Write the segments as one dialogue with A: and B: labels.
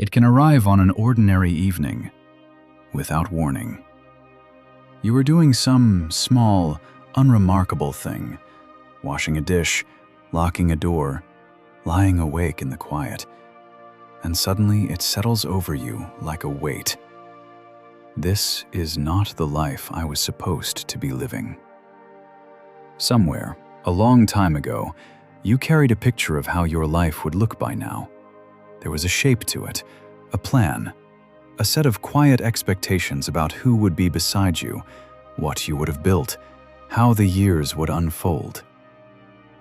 A: It can arrive on an ordinary evening, without warning. You are doing some small, unremarkable thing, washing a dish, locking a door, lying awake in the quiet, and suddenly it settles over you like a weight. This is not the life I was supposed to be living. Somewhere, a long time ago, you carried a picture of how your life would look by now. There was a shape to it, a plan, a set of quiet expectations about who would be beside you, what you would have built, how the years would unfold.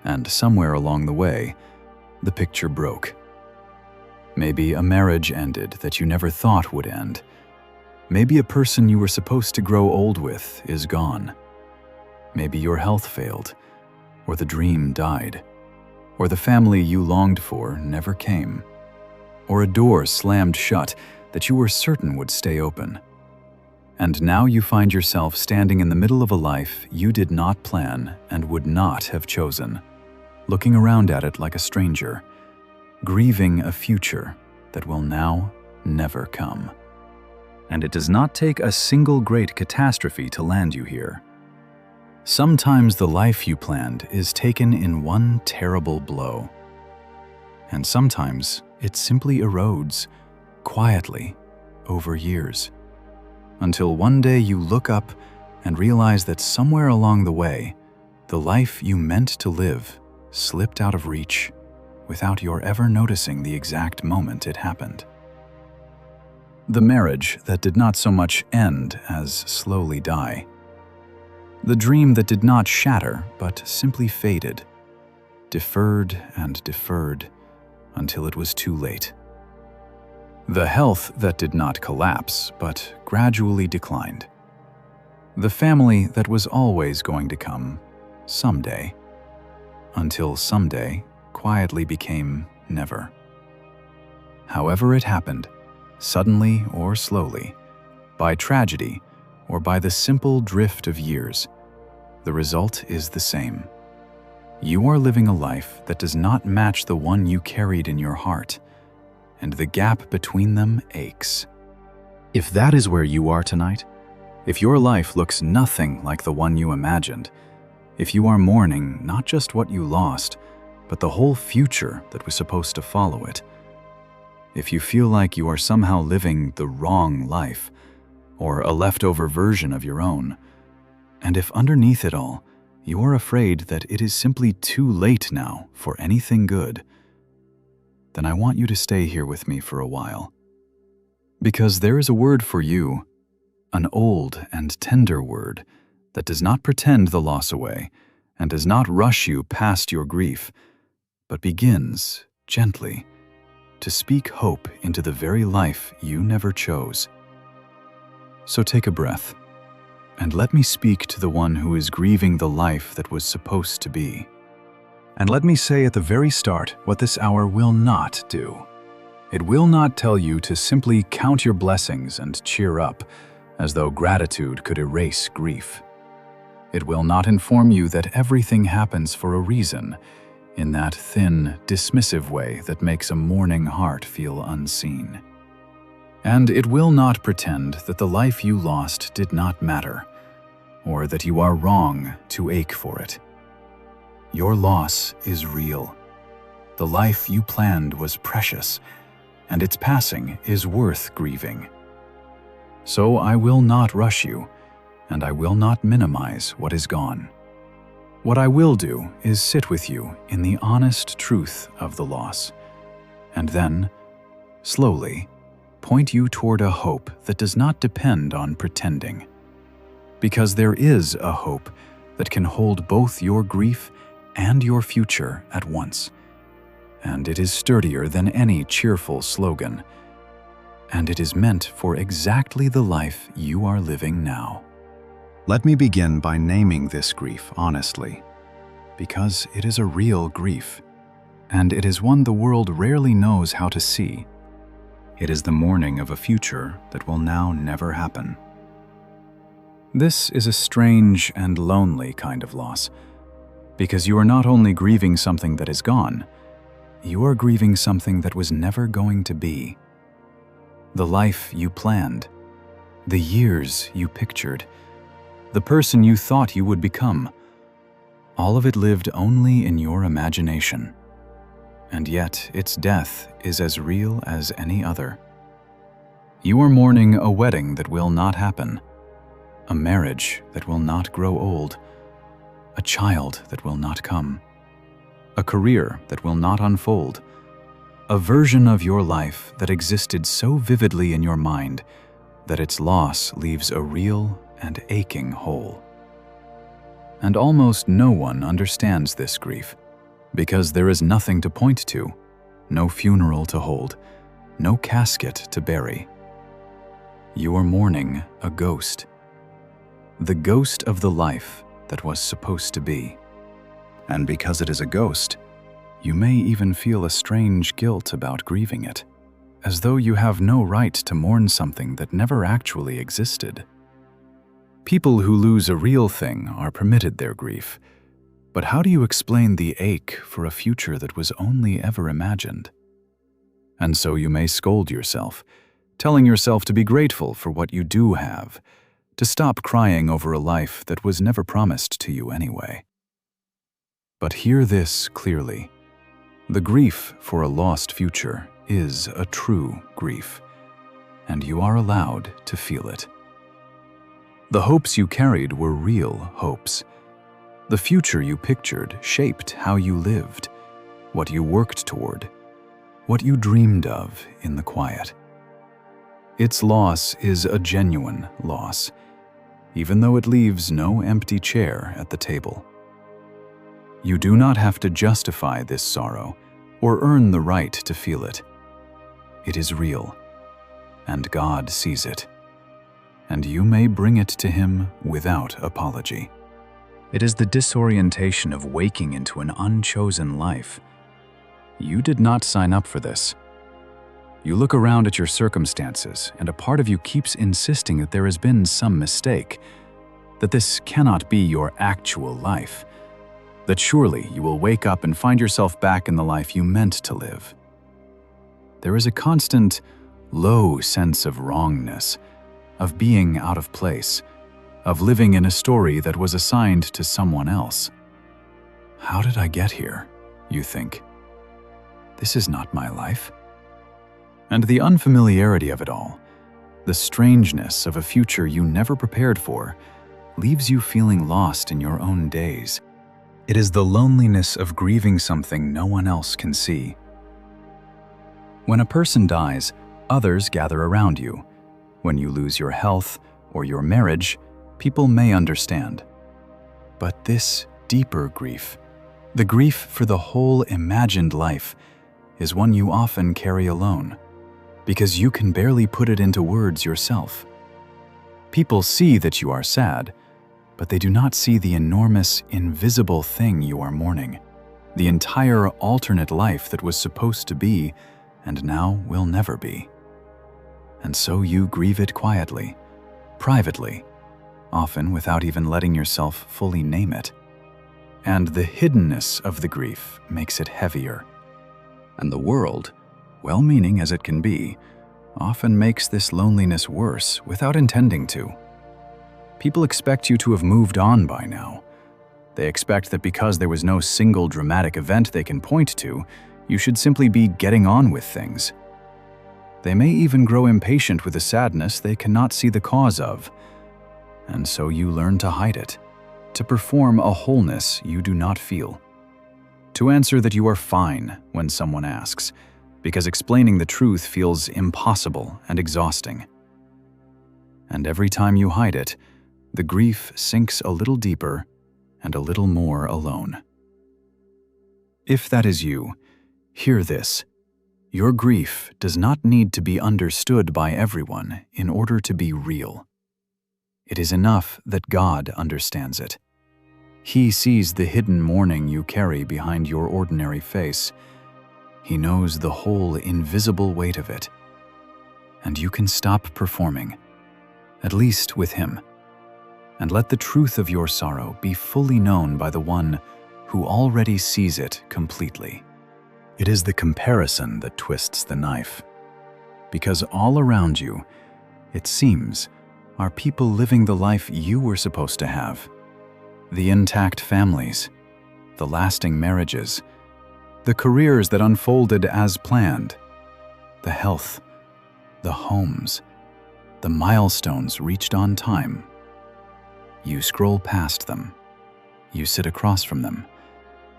A: And somewhere along the way, the picture broke. Maybe a marriage ended that you never thought would end. Maybe a person you were supposed to grow old with is gone. Maybe your health failed, or the dream died, or the family you longed for never came, or a door slammed shut that you were certain would stay open. And now you find yourself standing in the middle of a life you did not plan and would not have chosen, looking around at it like a stranger, grieving a future that will now never come. And it does not take a single great catastrophe to land you here. Sometimes the life you planned is taken in one terrible blow. And sometimes it simply erodes, quietly, over years, until one day you look up and realize that somewhere along the way, the life you meant to live slipped out of reach without your ever noticing the exact moment it happened. The marriage that did not so much end as slowly die. The dream that did not shatter but simply faded, deferred and deferred until it was too late. The health that did not collapse but gradually declined. The family that was always going to come someday, until someday quietly became never. However it happened, suddenly or slowly, by tragedy or by the simple drift of years, the result is the same. You are living a life that does not match the one you carried in your heart, and the gap between them aches. If that is where you are tonight, if your life looks nothing like the one you imagined, if you are mourning not just what you lost, but the whole future that was supposed to follow it, if you feel like you are somehow living the wrong life, or a leftover version of your own, and if underneath it all, you are afraid that it is simply too late now for anything good, then I want you to stay here with me for a while. Because there is a word for you, an old and tender word that does not pretend the loss away and does not rush you past your grief, but begins, gently, to speak hope into the very life you never chose. So take a breath, and let me speak to the one who is grieving the life that was supposed to be. And let me say at the very start what this hour will not do. It will not tell you to simply count your blessings and cheer up, as though gratitude could erase grief. It will not inform you that everything happens for a reason, in that thin, dismissive way that makes a mourning heart feel unseen. And it will not pretend that the life you lost did not matter, or that you are wrong to ache for it. Your loss is real. The life you planned was precious, and its passing is worth grieving. So I will not rush you, and I will not minimize what is gone. What I will do is sit with you in the honest truth of the loss, and then, slowly, point you toward a hope that does not depend on pretending. Because there is a hope that can hold both your grief and your future at once. And it is sturdier than any cheerful slogan. And it is meant for exactly the life you are living now. Let me begin by naming this grief honestly, because it is a real grief, and it is one the world rarely knows how to see. It is the mourning of a future that will now never happen. This is a strange and lonely kind of loss, because you are not only grieving something that is gone, you are grieving something that was never going to be. the life you planned, the years you pictured, the person you thought you would become. All of it lived only in your imagination. And yet its death is as real as any other. You are mourning a wedding that will not happen, a marriage that will not grow old, a child that will not come, a career that will not unfold, a version of your life that existed so vividly in your mind that its loss leaves a real and aching hole. And almost no one understands this grief, because there is nothing to point to, no funeral to hold, no casket to bury. You are mourning a ghost, the ghost of the life that was supposed to be. And because it is a ghost, you may even feel a strange guilt about grieving it, as though you have no right to mourn something that never actually existed. People who lose a real thing are permitted their grief, but how do you explain the ache for a future that was only ever imagined? And so you may scold yourself, telling yourself to be grateful for what you do have, to stop crying over a life that was never promised to you anyway. But hear this clearly. The grief for a lost future is a true grief, and you are allowed to feel it. The hopes you carried were real hopes. The future you pictured shaped how you lived, what you worked toward, what you dreamed of in the quiet. Its loss is a genuine loss, even though it leaves no empty chair at the table. You do not have to justify this sorrow or earn the right to feel it. It is real, and God sees it, and you may bring it to Him without apology. It is the disorientation of waking into an unchosen life. You did not sign up for this. You look around at your circumstances, and a part of you keeps insisting that there has been some mistake, that this cannot be your actual life, that surely you will wake up and find yourself back in the life you meant to live. There is a constant, low sense of wrongness, of being out of place, of living in a story that was assigned to someone else. How did I get here, you think? This is not my life. And the unfamiliarity of it all, the strangeness of a future you never prepared for, leaves you feeling lost in your own days. It is the loneliness of grieving something no one else can see. When a person dies, others gather around you. When you lose your health or your marriage, people may understand. But this deeper grief, the grief for the whole imagined life, is one you often carry alone, because you can barely put it into words yourself. People see that you are sad, but they do not see the enormous, invisible thing you are mourning, the entire alternate life that was supposed to be and now will never be. And so you grieve it quietly, privately, often without even letting yourself fully name it. And the hiddenness of the grief makes it heavier. And the world, well-meaning as it can be, often makes this loneliness worse without intending to. People expect you to have moved on by now. They expect that because there was no single dramatic event they can point to, you should simply be getting on with things. They may even grow impatient with a sadness they cannot see the cause of, and so you learn to hide it, to perform a wholeness you do not feel, to answer that you are fine when someone asks, because explaining the truth feels impossible and exhausting. And every time you hide it, the grief sinks a little deeper and a little more alone. If that is you, hear this. Your grief does not need to be understood by everyone in order to be real. It is enough that God understands it. He sees the hidden mourning you carry behind your ordinary face. He knows the whole invisible weight of it. And you can stop performing, at least with Him, and let the truth of your sorrow be fully known by the one who already sees it completely. It is the comparison that twists the knife. because all around you, it seems, are people living the life you were supposed to have. The intact families, the lasting marriages, the careers that unfolded as planned, the health, the homes, the milestones reached on time. You scroll past them, you sit across from them,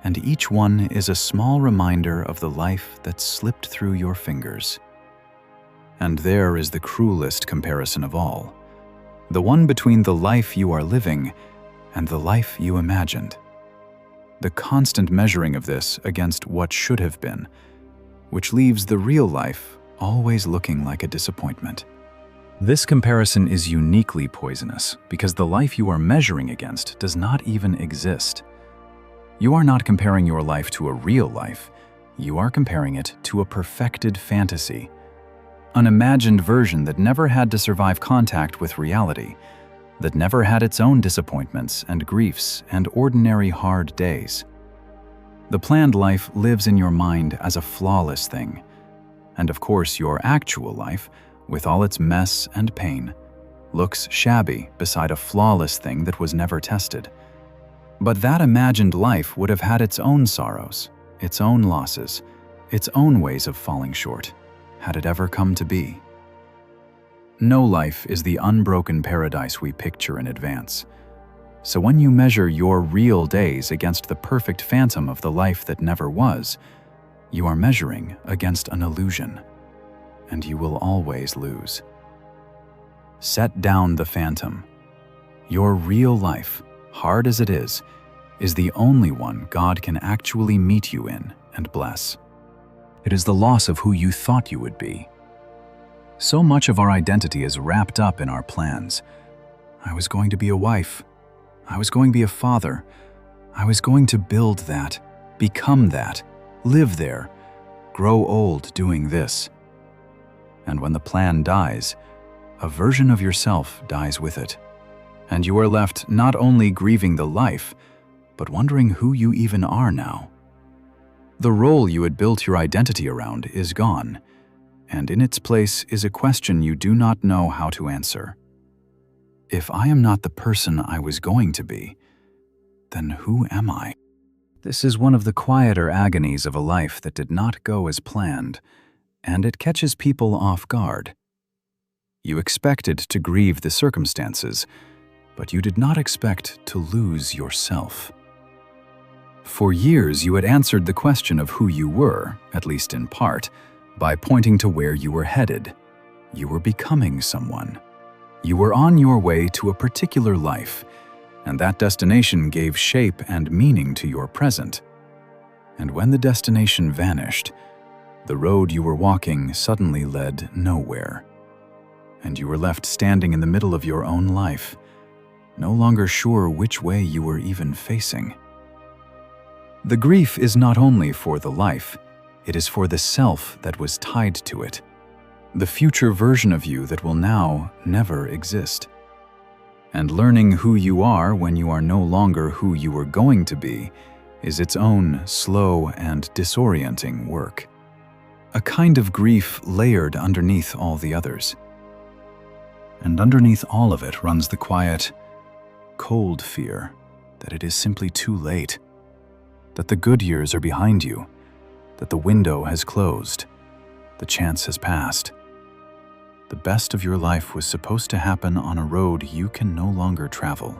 A: and each one is a small reminder of the life that slipped through your fingers. And there is the cruelest comparison of all, the one between the life you are living and the life you imagined. The constant measuring of this against what should have been, which leaves the real life always looking like a disappointment. This comparison is uniquely poisonous because the life you are measuring against does not even exist. You are not comparing your life to a real life, you are comparing it to a perfected fantasy, an imagined version that never had to survive contact with reality, that never had its own disappointments and griefs and ordinary hard days. The planned life lives in your mind as a flawless thing, and of course your actual life, with all its mess and pain, looks shabby beside a flawless thing that was never tested. But that imagined life would have had its own sorrows, its own losses, its own ways of falling short, had it ever come to be. No life is the unbroken paradise we picture in advance. So when you measure your real days against the perfect phantom of the life that never was, you are measuring against an illusion, and you will always lose. Set down the phantom. Your real life, hard as it is the only one God can actually meet you in and bless. It is the loss of who you thought you would be. So much of our identity is wrapped up in our plans. I was going to be a wife. I was going to be a father. I was going to build that, become that, live there, grow old doing this. And when the plan dies, a version of yourself dies with it. And you are left not only grieving the life, but wondering who you even are now. The role you had built your identity around is gone, and in its place is a question you do not know how to answer. If I am not the person I was going to be, then who am I? This is one of the quieter agonies of a life that did not go as planned, and it catches people off guard. You expected to grieve the circumstances, but you did not expect to lose yourself. For years, you had answered the question of who you were, at least in part, by pointing to where you were headed. You were becoming someone. You were on your way to a particular life, and that destination gave shape and meaning to your present. And when the destination vanished, the road you were walking suddenly led nowhere, and you were left standing in the middle of your own life, no longer sure which way you were even facing. The grief is not only for the life, it is for the self that was tied to it, the future version of you that will now never exist. And learning who you are when you are no longer who you were going to be is its own slow and disorienting work. A kind of grief layered underneath all the others. And underneath all of it runs the quiet, cold fear that it is simply too late, that the good years are behind you, that the window has closed, the chance has passed. The best of your life was supposed to happen on a road you can no longer travel.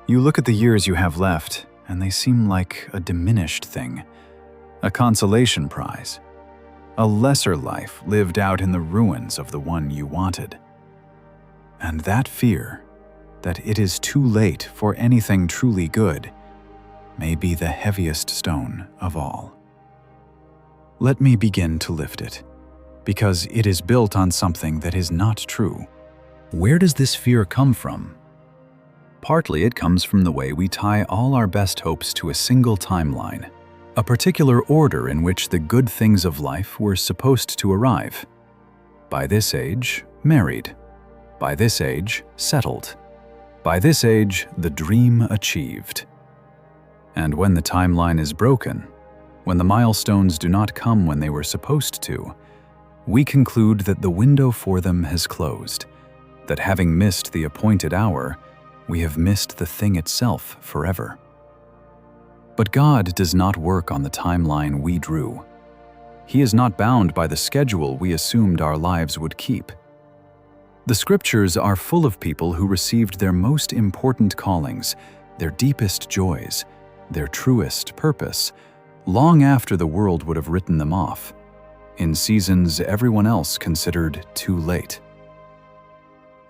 A: You look at the years you have left, and they seem like a diminished thing, a consolation prize, a lesser life lived out in the ruins of the one you wanted. And that fear, that it is too late for anything truly good, may be the heaviest stone of all. Let me begin to lift it, because it is built on something that is not true. Where does this fear come from? Partly it comes from the way we tie all our best hopes to a single timeline, a particular order in which the good things of life were supposed to arrive. By this age, married. By this age, settled. By this age, the dream achieved. And when the timeline is broken, when the milestones do not come when they were supposed to, we conclude that the window for them has closed, that having missed the appointed hour, we have missed the thing itself forever. But God does not work on the timeline we drew. He is not bound by the schedule we assumed our lives would keep. The Scriptures are full of people who received their most important callings, their deepest joys, their truest purpose, long after the world would have written them off, in seasons everyone else considered too late.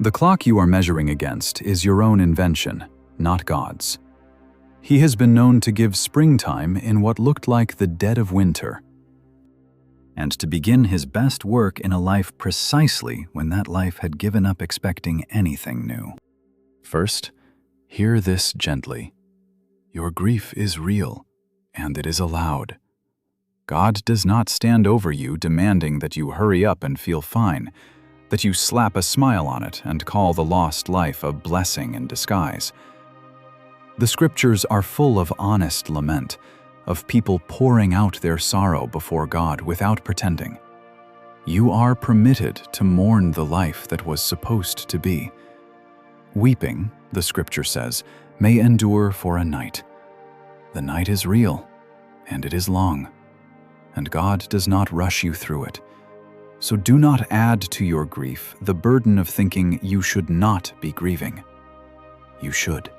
A: The clock you are measuring against is your own invention, not God's. He has been known to give springtime in what looked like the dead of winter, and to begin his best work in a life precisely when that life had given up expecting anything new. First, hear this gently. Your grief is real, and it is allowed. God does not stand over you demanding that you hurry up and feel fine, that you slap a smile on it and call the lost life a blessing in disguise. The Scriptures are full of honest lament, of people pouring out their sorrow before God without pretending. You are permitted to mourn the life that was supposed to be. Weeping, the Scripture says, may endure for a night. The night is real, and it is long, and God does not rush you through it. So do not add to your grief the burden of thinking you should not be grieving. You should.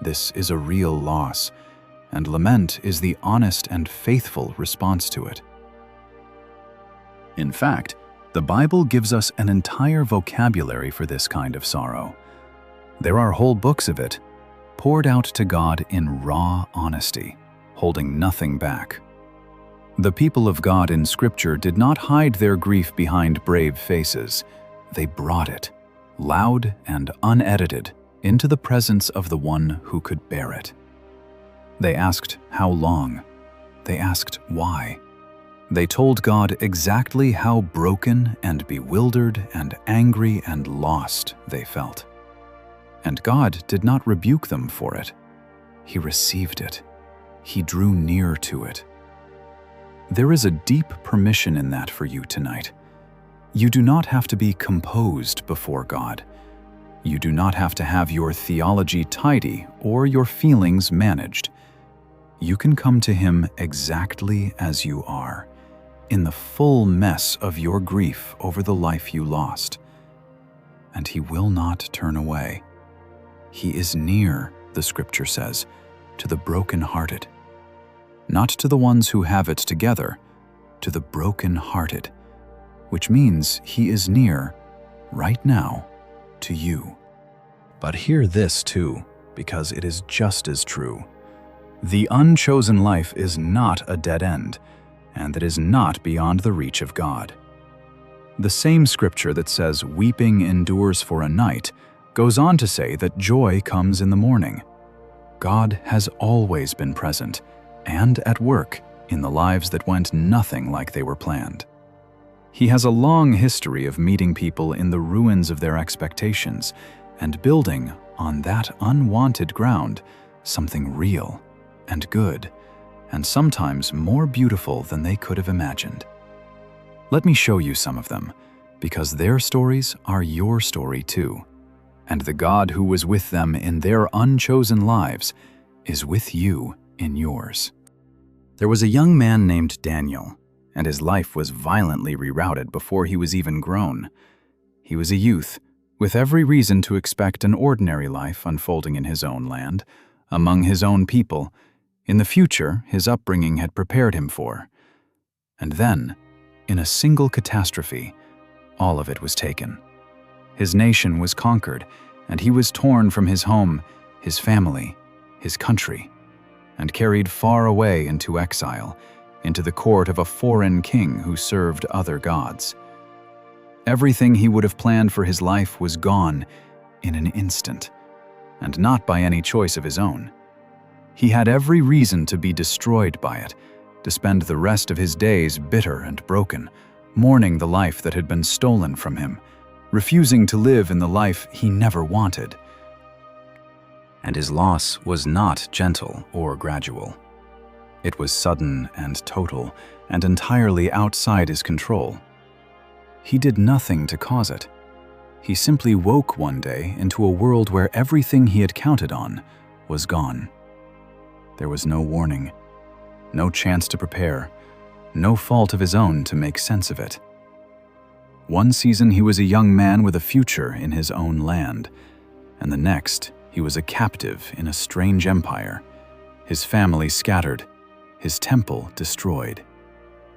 A: This is a real loss, and lament is the honest and faithful response to it. In fact, the Bible gives us an entire vocabulary for this kind of sorrow. There are whole books of it, poured out to God in raw honesty, holding nothing back. The people of God in Scripture did not hide their grief behind brave faces. They brought it, loud and unedited, into the presence of the one who could bear it. They asked how long. They asked why. They told God exactly how broken and bewildered and angry and lost they felt. And God did not rebuke them for it. He received it. He drew near to it. There is a deep permission in that for you tonight. You do not have to be composed before God. You do not have to have your theology tidy or your feelings managed. You can come to Him exactly as you are, in the full mess of your grief over the life you lost. And He will not turn away. He is near, the Scripture says, to the broken-hearted. Not to the ones who have it together, to the broken-hearted, which means He is near, right now, to you. But hear this too, because it is just as true. The unchosen life is not a dead end, and it is not beyond the reach of God. The same Scripture that says weeping endures for a night goes on to say that joy comes in the morning. God has always been present and at work in the lives that went nothing like they were planned. He has a long history of meeting people in the ruins of their expectations and building, on that unwanted ground, something real and good, and sometimes more beautiful than they could have imagined. Let me show you some of them, because their stories are your story too, and the God who was with them in their unchosen lives is with you in yours. There was a young man named Daniel, and his life was violently rerouted before he was even grown. He was a youth, with every reason to expect an ordinary life unfolding in his own land, among his own people, in the future his upbringing had prepared him for. And then, in a single catastrophe, all of it was taken. His nation was conquered, and he was torn from his home, his family, his country, and carried far away into exile, into the court of a foreign king who served other gods. Everything he would have planned for his life was gone in an instant, and not by any choice of his own. He had every reason to be destroyed by it, to spend the rest of his days bitter and broken, mourning the life that had been stolen from him, refusing to live in the life he never wanted. And his loss was not gentle or gradual. It was sudden and total, and entirely outside his control. He did nothing to cause it. He simply woke one day into a world where everything he had counted on was gone. There was no warning, no chance to prepare, no fault of his own to make sense of it. One season he was a young man with a future in his own land, and the next he was a captive in a strange empire, his family scattered, his temple destroyed,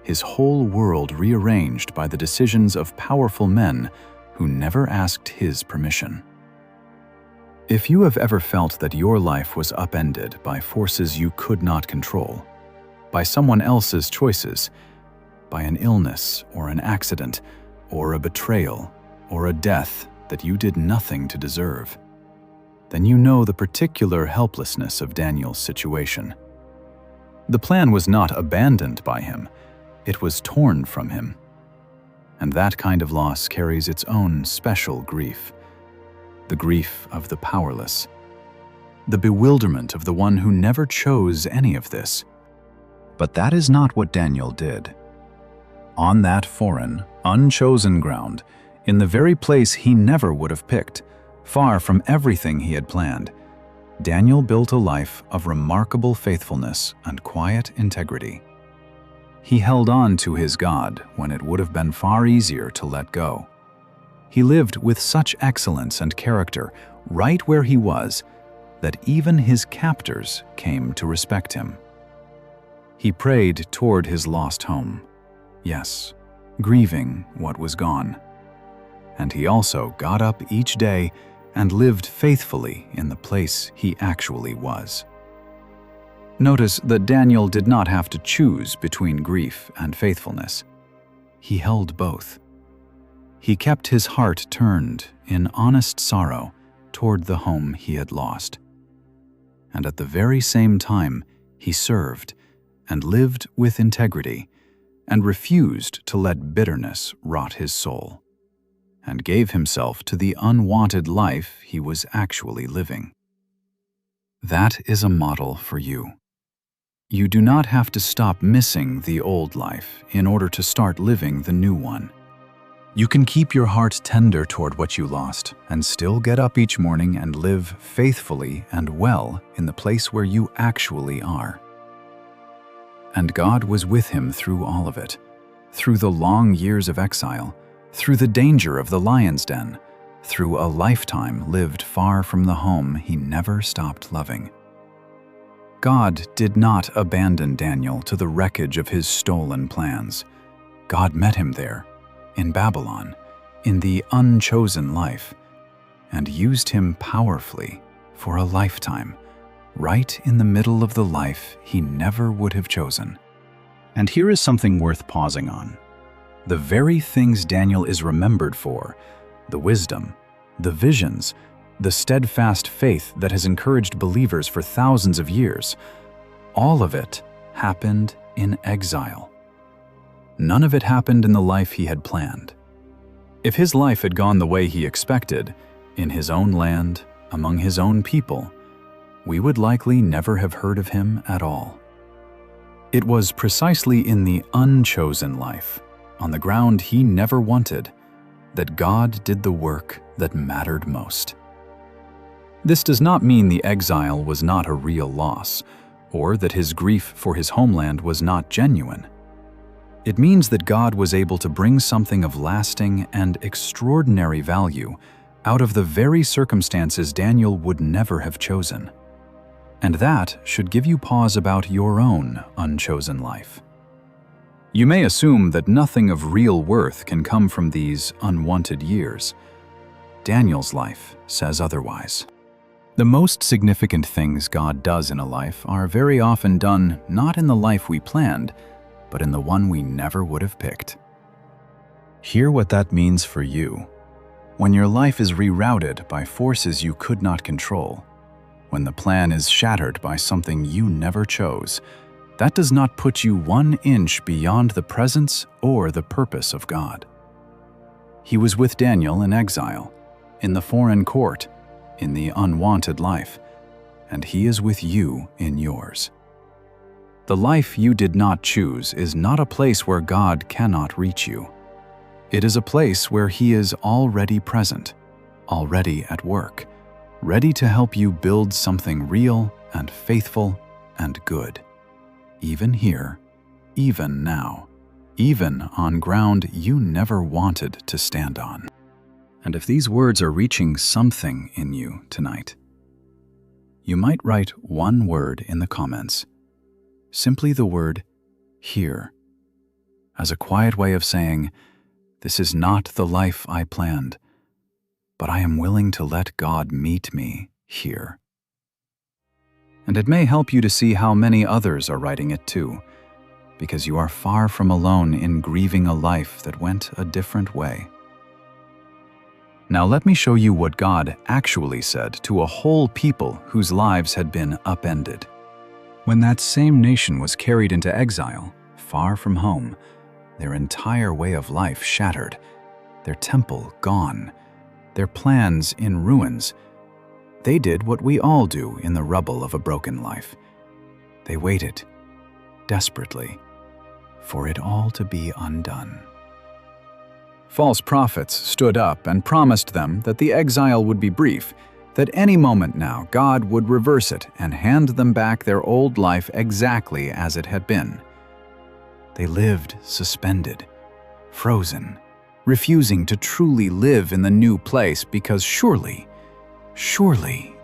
A: his whole world rearranged by the decisions of powerful men who never asked his permission. If you have ever felt that your life was upended by forces you could not control, by someone else's choices, by an illness or an accident, or a betrayal, or a death that you did nothing to deserve, then you know the particular helplessness of Daniel's situation. The plan was not abandoned by him, it was torn from him. And that kind of loss carries its own special grief. The grief of the powerless. The bewilderment of the one who never chose any of this. But that is not what Daniel did. On that foreign, unchosen ground, in the very place he never would have picked, far from everything he had planned, Daniel built a life of remarkable faithfulness and quiet integrity. He held on to his God when it would have been far easier to let go. He lived with such excellence and character right where he was that even his captors came to respect him. He prayed toward his lost home, yes, grieving what was gone. And he also got up each day and lived faithfully in the place he actually was. Notice that Daniel did not have to choose between grief and faithfulness. He held both. He kept his heart turned in honest sorrow toward the home he had lost. And at the very same time, he served and lived with integrity and refused to let bitterness rot his soul, and gave himself to the unwanted life he was actually living. That is a model for you. You do not have to stop missing the old life in order to start living the new one. You can keep your heart tender toward what you lost and still get up each morning and live faithfully and well in the place where you actually are. And God was with him through all of it, through the long years of exile, through the danger of the lion's den, through a lifetime lived far from the home he never stopped loving. God did not abandon Daniel to the wreckage of his stolen plans. God met him there, in Babylon, in the unchosen life, and used him powerfully for a lifetime, right in the middle of the life he never would have chosen. And here is something worth pausing on. The very things Daniel is remembered for, the wisdom, the visions, the steadfast faith that has encouraged believers for thousands of years, all of it happened in exile. None of it happened in the life he had planned. If his life had gone the way he expected, in his own land, among his own people, we would likely never have heard of him at all. It was precisely in the unchosen life, on the ground he never wanted, that God did the work that mattered most. This does not mean the exile was not a real loss, or that his grief for his homeland was not genuine. It means that God was able to bring something of lasting and extraordinary value out of the very circumstances Daniel would never have chosen. And that should give you pause about your own unchosen life. You may assume that nothing of real worth can come from these unwanted years. Daniel's life says otherwise. The most significant things God does in a life are very often done not in the life we planned, but in the one we never would have picked. Hear what that means for you. When your life is rerouted by forces you could not control, when the plan is shattered by something you never chose, that does not put you 1 inch beyond the presence or the purpose of God. He was with Daniel in exile, in the foreign court, in the unwanted life, and he is with you in yours. The life you did not choose is not a place where God cannot reach you. It is a place where He is already present, already at work, ready to help you build something real and faithful and good. Even here, even now, even on ground you never wanted to stand on. And if these words are reaching something in you tonight, you might write one word in the comments, simply the word "here," as a quiet way of saying, "This is not the life I planned, but I am willing to let God meet me here." And it may help you to see how many others are writing it too, because you are far from alone in grieving a life that went a different way. Now let me show you what God actually said to a whole people whose lives had been upended. When that same nation was carried into exile, far from home, their entire way of life shattered, their temple gone, their plans in ruins, they did what we all do in the rubble of a broken life. They waited, desperately, for it all to be undone. False prophets stood up and promised them that the exile would be brief, that any moment now God would reverse it and hand them back their old life exactly as it had been. They lived suspended, frozen, refusing to truly live in the new place because surely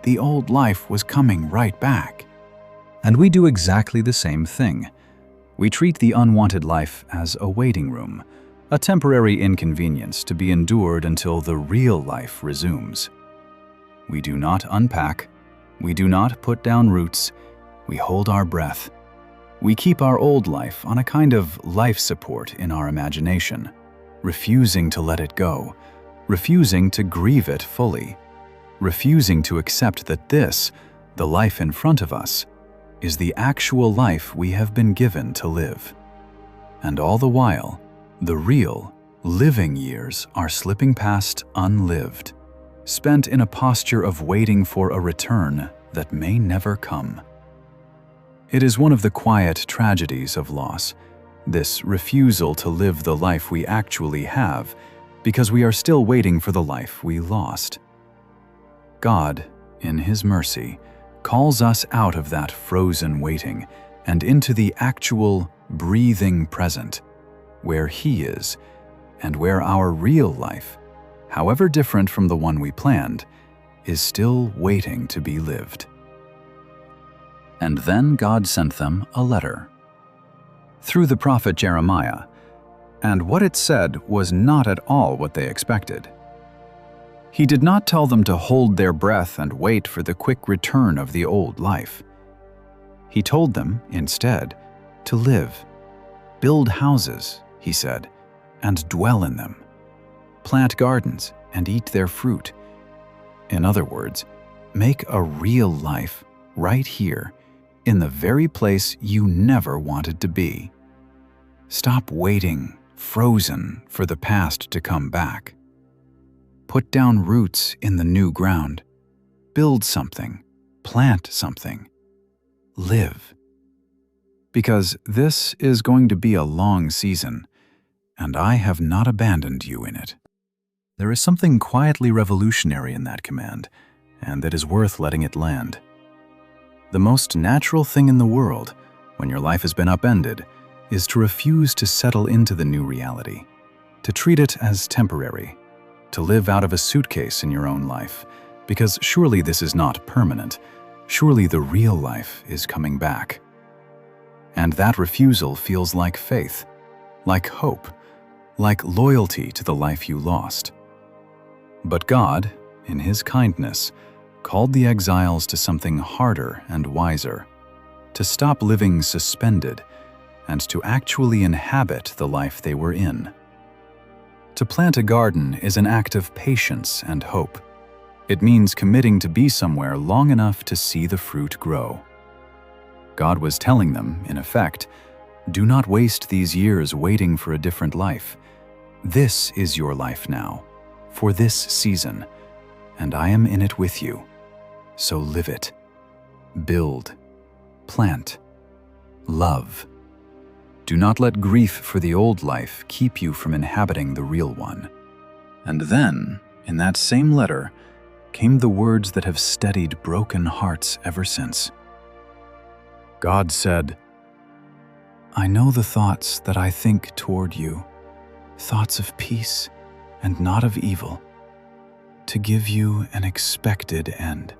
A: the old life was coming right back. And we do exactly the same thing. We treat the unwanted life as a waiting room, a temporary inconvenience to be endured until the real life resumes. We do not unpack, we do not put down roots, we hold our breath. We keep our old life on a kind of life support in our imagination, refusing to let it go, refusing to grieve it fully, refusing to accept that this, the life in front of us, is the actual life we have been given to live. And all the while, the real, living years are slipping past unlived, spent in a posture of waiting for a return that may never come. It is one of the quiet tragedies of loss, this refusal to live the life we actually have because we are still waiting for the life we lost. God, in His mercy, calls us out of that frozen waiting and into the actual, breathing present, where He is, and where our real life, however different from the one we planned, is still waiting to be lived. And then God sent them a letter through the prophet Jeremiah, and what it said was not at all what they expected. He did not tell them to hold their breath and wait for the quick return of the old life. He told them, instead, to live, build houses, He said, and dwell in them, plant gardens and eat their fruit. In other words, make a real life right here, in the very place you never wanted to be. Stop waiting, frozen, for the past to come back. Put down roots in the new ground. Build something, plant something, live. Because this is going to be a long season, and I have not abandoned you in it. There is something quietly revolutionary in that command, and that is worth letting it land. The most natural thing in the world, when your life has been upended, is to refuse to settle into the new reality, to treat it as temporary, to live out of a suitcase in your own life, because surely this is not permanent. Surely the real life is coming back. And that refusal feels like faith, like hope, like loyalty to the life you lost. But God, in His kindness, called the exiles to something harder and wiser, to stop living suspended and to actually inhabit the life they were in. To plant a garden is an act of patience and hope. It means committing to be somewhere long enough to see the fruit grow. God was telling them, in effect, do not waste these years waiting for a different life. This is your life now, for this season, and I am in it with you. So live it. Build. Plant. Love. Do not let grief for the old life keep you from inhabiting the real one. And then, in that same letter, came the words that have steadied broken hearts ever since. God said, "I know the thoughts that I think toward you, thoughts of peace and not of evil, to give you an expected end."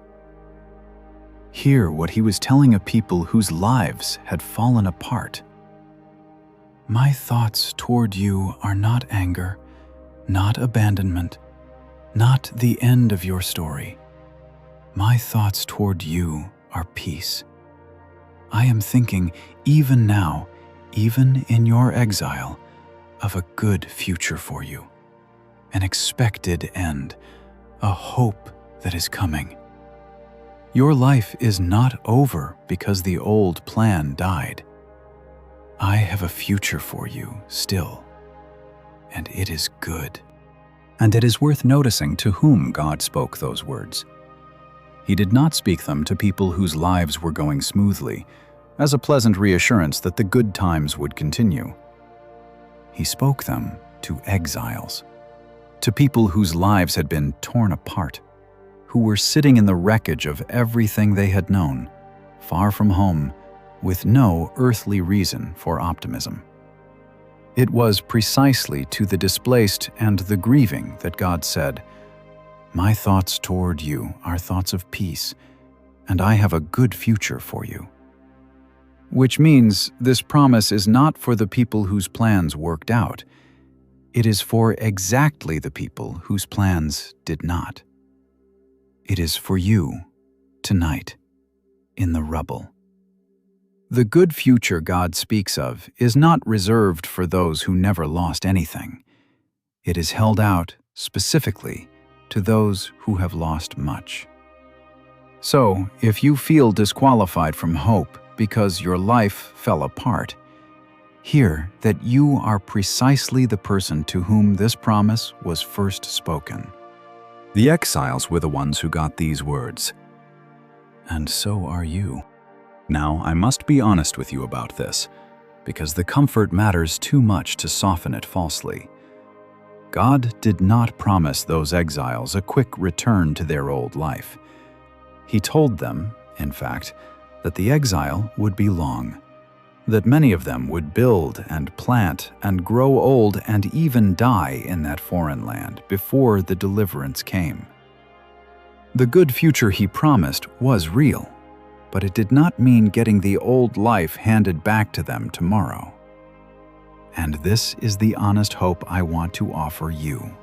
A: Hear what he was telling a people whose lives had fallen apart. My thoughts toward you are not anger, not abandonment, not the end of your story. My thoughts toward you are peace. I am thinking, even now, even in your exile, of a good future for you, an expected end, a hope that is coming. Your life is not over because the old plan died. I have a future for you still, and it is good. And it is worth noticing to whom God spoke those words. He did not speak them to people whose lives were going smoothly, as a pleasant reassurance that the good times would continue. He spoke them to exiles, to people whose lives had been torn apart, who were sitting in the wreckage of everything they had known, far from home, with no earthly reason for optimism. It was precisely to the displaced and the grieving that God said, "My thoughts toward you are thoughts of peace, and I have a good future for you." Which means this promise is not for the people whose plans worked out. It is for exactly the people whose plans did not. It is for you, tonight, in the rubble. The good future God speaks of is not reserved for those who never lost anything. It is held out specifically to those who have lost much. So, if you feel disqualified from hope because your life fell apart, hear that you are precisely the person to whom this promise was first spoken. The exiles were the ones who got these words. And so are you. Now, I must be honest with you about this, because the comfort matters too much to soften it falsely. God did not promise those exiles a quick return to their old life. He told them, in fact, that the exile would be long, that many of them would build and plant and grow old and even die in that foreign land before the deliverance came. The good future he promised was real, but it did not mean getting the old life handed back to them tomorrow. And this is the honest hope I want to offer you.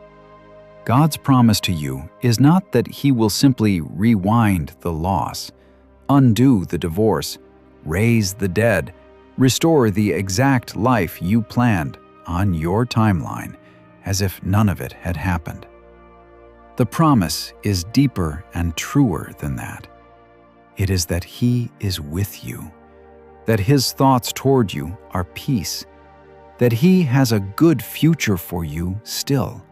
A: God's promise to you is not that he will simply rewind the loss, undo the divorce, raise the dead, restore the exact life you planned on your timeline as if none of it had happened. The promise is deeper and truer than that. It is that he is with you, that his thoughts toward you are peace, that he has a good future for you still,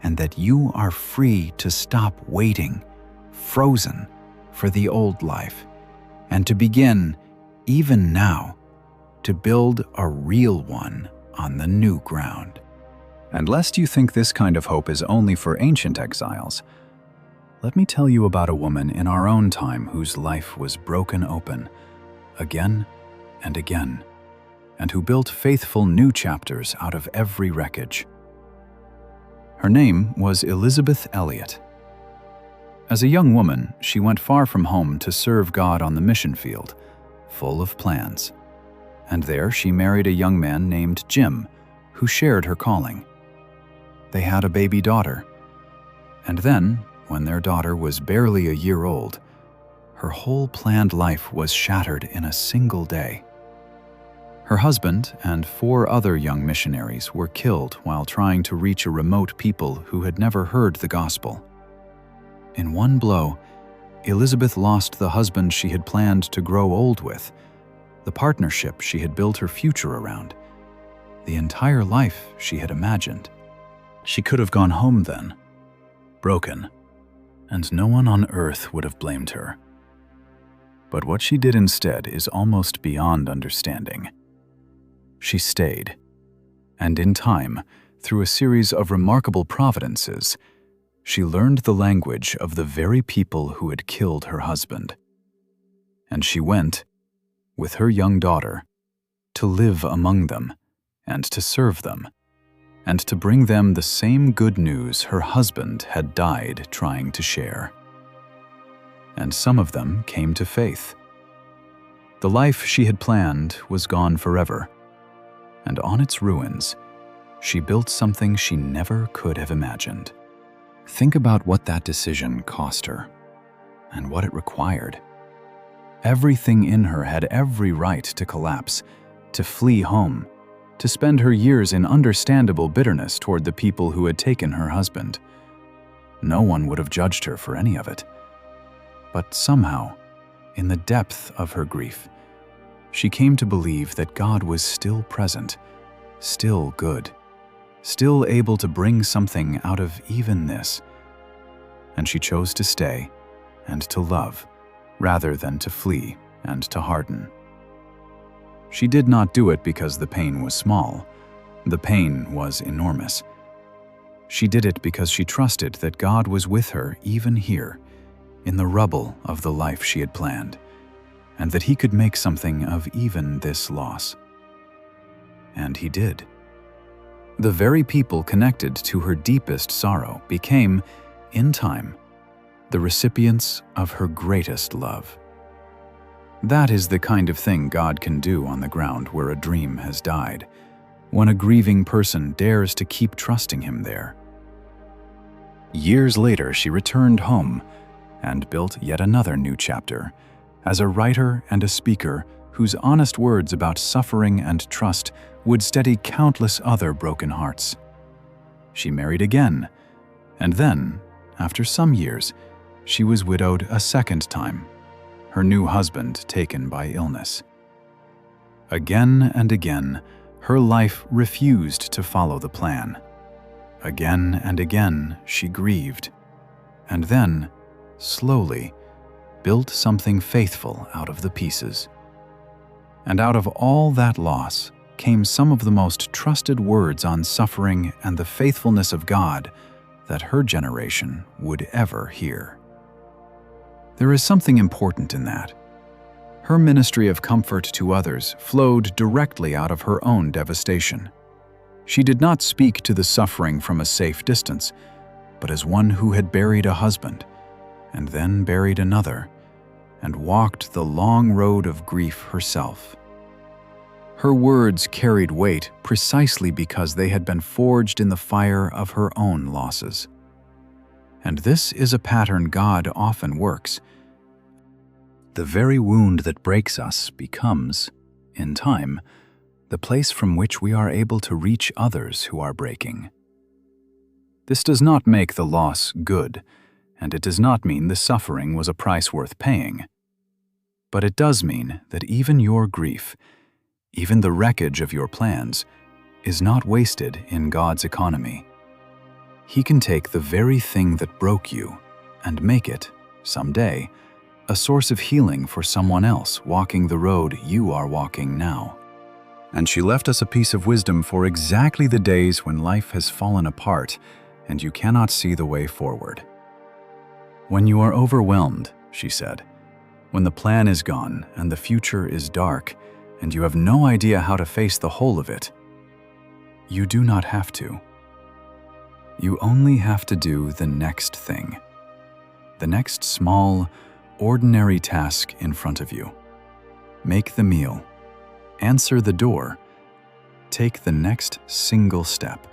A: and that you are free to stop waiting, frozen, for the old life, and to begin, even now, to build a real one on the new ground. And lest you think this kind of hope is only for ancient exiles, let me tell you about a woman in our own time whose life was broken open, again and again, and who built faithful new chapters out of every wreckage. Her name was Elizabeth Elliot. As a young woman, she went far from home to serve God on the mission field, full of plans. And there she married a young man named Jim, who shared her calling. They had a baby daughter. And then, when their daughter was barely a year old, her whole planned life was shattered in a single day. Her husband and 4 other young missionaries were killed while trying to reach a remote people who had never heard the gospel. In one blow, Elizabeth lost the husband she had planned to grow old with, the partnership she had built her future around, the entire life she had imagined. She could have gone home then, broken, and no one on earth would have blamed her. But what she did instead is almost beyond understanding. she stayed. And in time, through a series of remarkable providences, she learned the language of the very people who had killed her husband. And she went, with her young daughter, to live among them and to serve them, and to bring them the same good news her husband had died trying to share. And some of them came to faith. The life she had planned was gone forever, and on its ruins, she built something she never could have imagined. Think about what that decision cost her, and what it required. Everything in her had every right to collapse, to flee home, to spend her years in understandable bitterness toward the people who had taken her husband. No one would have judged her for any of it. But somehow, in the depth of her grief, she came to believe that God was still present, still good, still able to bring something out of even this. And she chose to stay and to love, rather than to flee and to harden. She did not do it because the pain was small. The pain was enormous. She did it because she trusted that God was with her even here, in the rubble of the life she had planned, and that He could make something of even this loss. And He did. The very people connected to her deepest sorrow became, in time, the recipients of her greatest love. That is the kind of thing God can do on the ground where a dream has died, when a grieving person dares to keep trusting Him there. Years later, she returned home and built yet another new chapter as a writer and a speaker whose honest words about suffering and trust would steady countless other broken hearts. She married again, and then, after some years, she was widowed a second time, her new husband taken by illness. Again and again, her life refused to follow the plan. Again and again, she grieved, and then, slowly, built something faithful out of the pieces. And out of all that loss came some of the most trusted words on suffering and the faithfulness of God that her generation would ever hear. There is something important in that. Her ministry of comfort to others flowed directly out of her own devastation. She did not speak to the suffering from a safe distance, but as one who had buried a husband, and then buried another, and walked the long road of grief herself. Her words carried weight precisely because they had been forged in the fire of her own losses. And this is a pattern God often works. The very wound that breaks us becomes, in time, the place from which we are able to reach others who are breaking. This does not make the loss good, and it does not mean the suffering was a price worth paying. But it does mean that even your grief, even the wreckage of your plans, is not wasted in God's economy. He can take the very thing that broke you and make it, someday, a source of healing for someone else walking the road you are walking now. And she left us a piece of wisdom for exactly the days when life has fallen apart and you cannot see the way forward. When you are overwhelmed, she said, when the plan is gone and the future is dark and you have no idea how to face the whole of it, you do not have to. You only have to do the next thing, the next small, ordinary task in front of you. Make the meal, answer the door, take the next single step.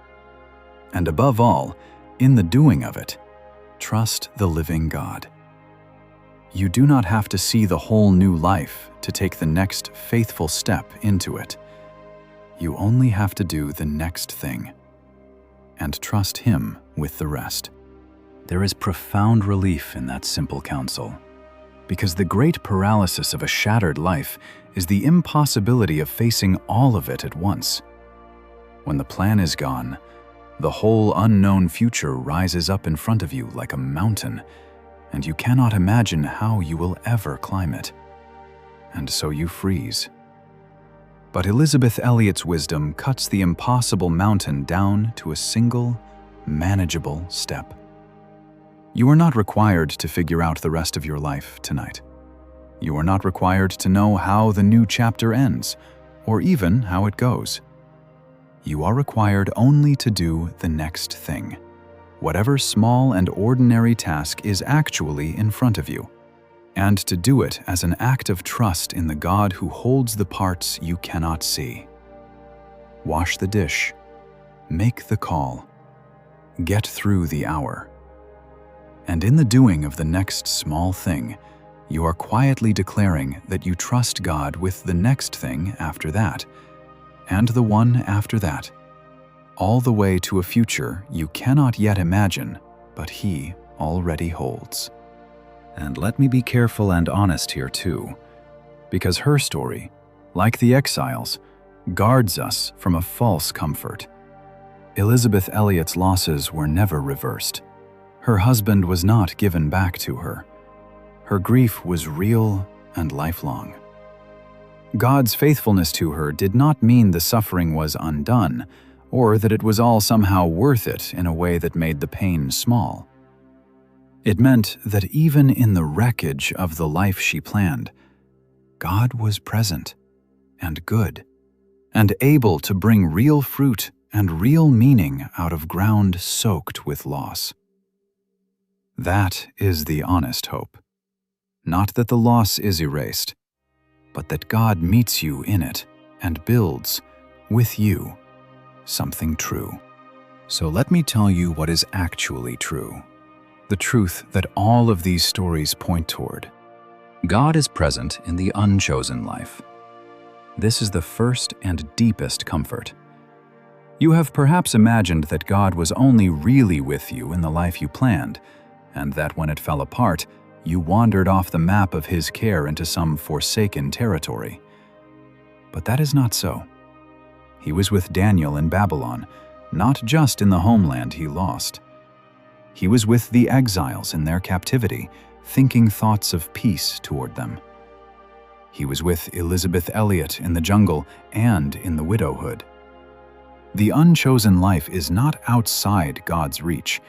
A: And above all, in the doing of it, trust the living God. You do not have to see the whole new life to take the next faithful step into it. You only have to do the next thing and trust Him with the rest. There is profound relief in that simple counsel, because the great paralysis of a shattered life is the impossibility of facing all of it at once. When the plan is gone, the whole unknown future rises up in front of you like a mountain, and you cannot imagine how you will ever climb it. And so you freeze. But Elizabeth Elliot's wisdom cuts the impossible mountain down to a single, manageable step. You are not required to figure out the rest of your life tonight. You are not required to know how the new chapter ends, or even how it goes. You are required only to do the next thing, whatever small and ordinary task is actually in front of you, and to do it as an act of trust in the God who holds the parts you cannot see. Wash the dish, make the call, get through the hour. And in the doing of the next small thing, you are quietly declaring that you trust God with the next thing after that, and the one after that, all the way to a future you cannot yet imagine, but He already holds. And let me be careful and honest here too, because her story, like the exiles, guards us from a false comfort. Elizabeth Elliot's losses were never reversed. Her husband was not given back to her. Her grief was real and lifelong. God's faithfulness to her did not mean the suffering was undone, or that it was all somehow worth it in a way that made the pain small. It meant that even in the wreckage of the life she planned, God was present and good, and able to bring real fruit and real meaning out of ground soaked with loss. That is the honest hope. Not that the loss is erased, but that God meets you in it and builds, with you, something true. So let me tell you what is actually true. The truth that all of these stories point toward. God is present in the unchosen life. This is the first and deepest comfort. You have perhaps imagined that God was only really with you in the life you planned, and that when it fell apart, you wandered off the map of His care into some forsaken territory. But that is not so. He was with Daniel in Babylon, not just in the homeland he lost. He was with the exiles in their captivity, thinking thoughts of peace toward them. He was with Elizabeth Elliot in the jungle and in the widowhood. The unchosen life is not outside God's reach.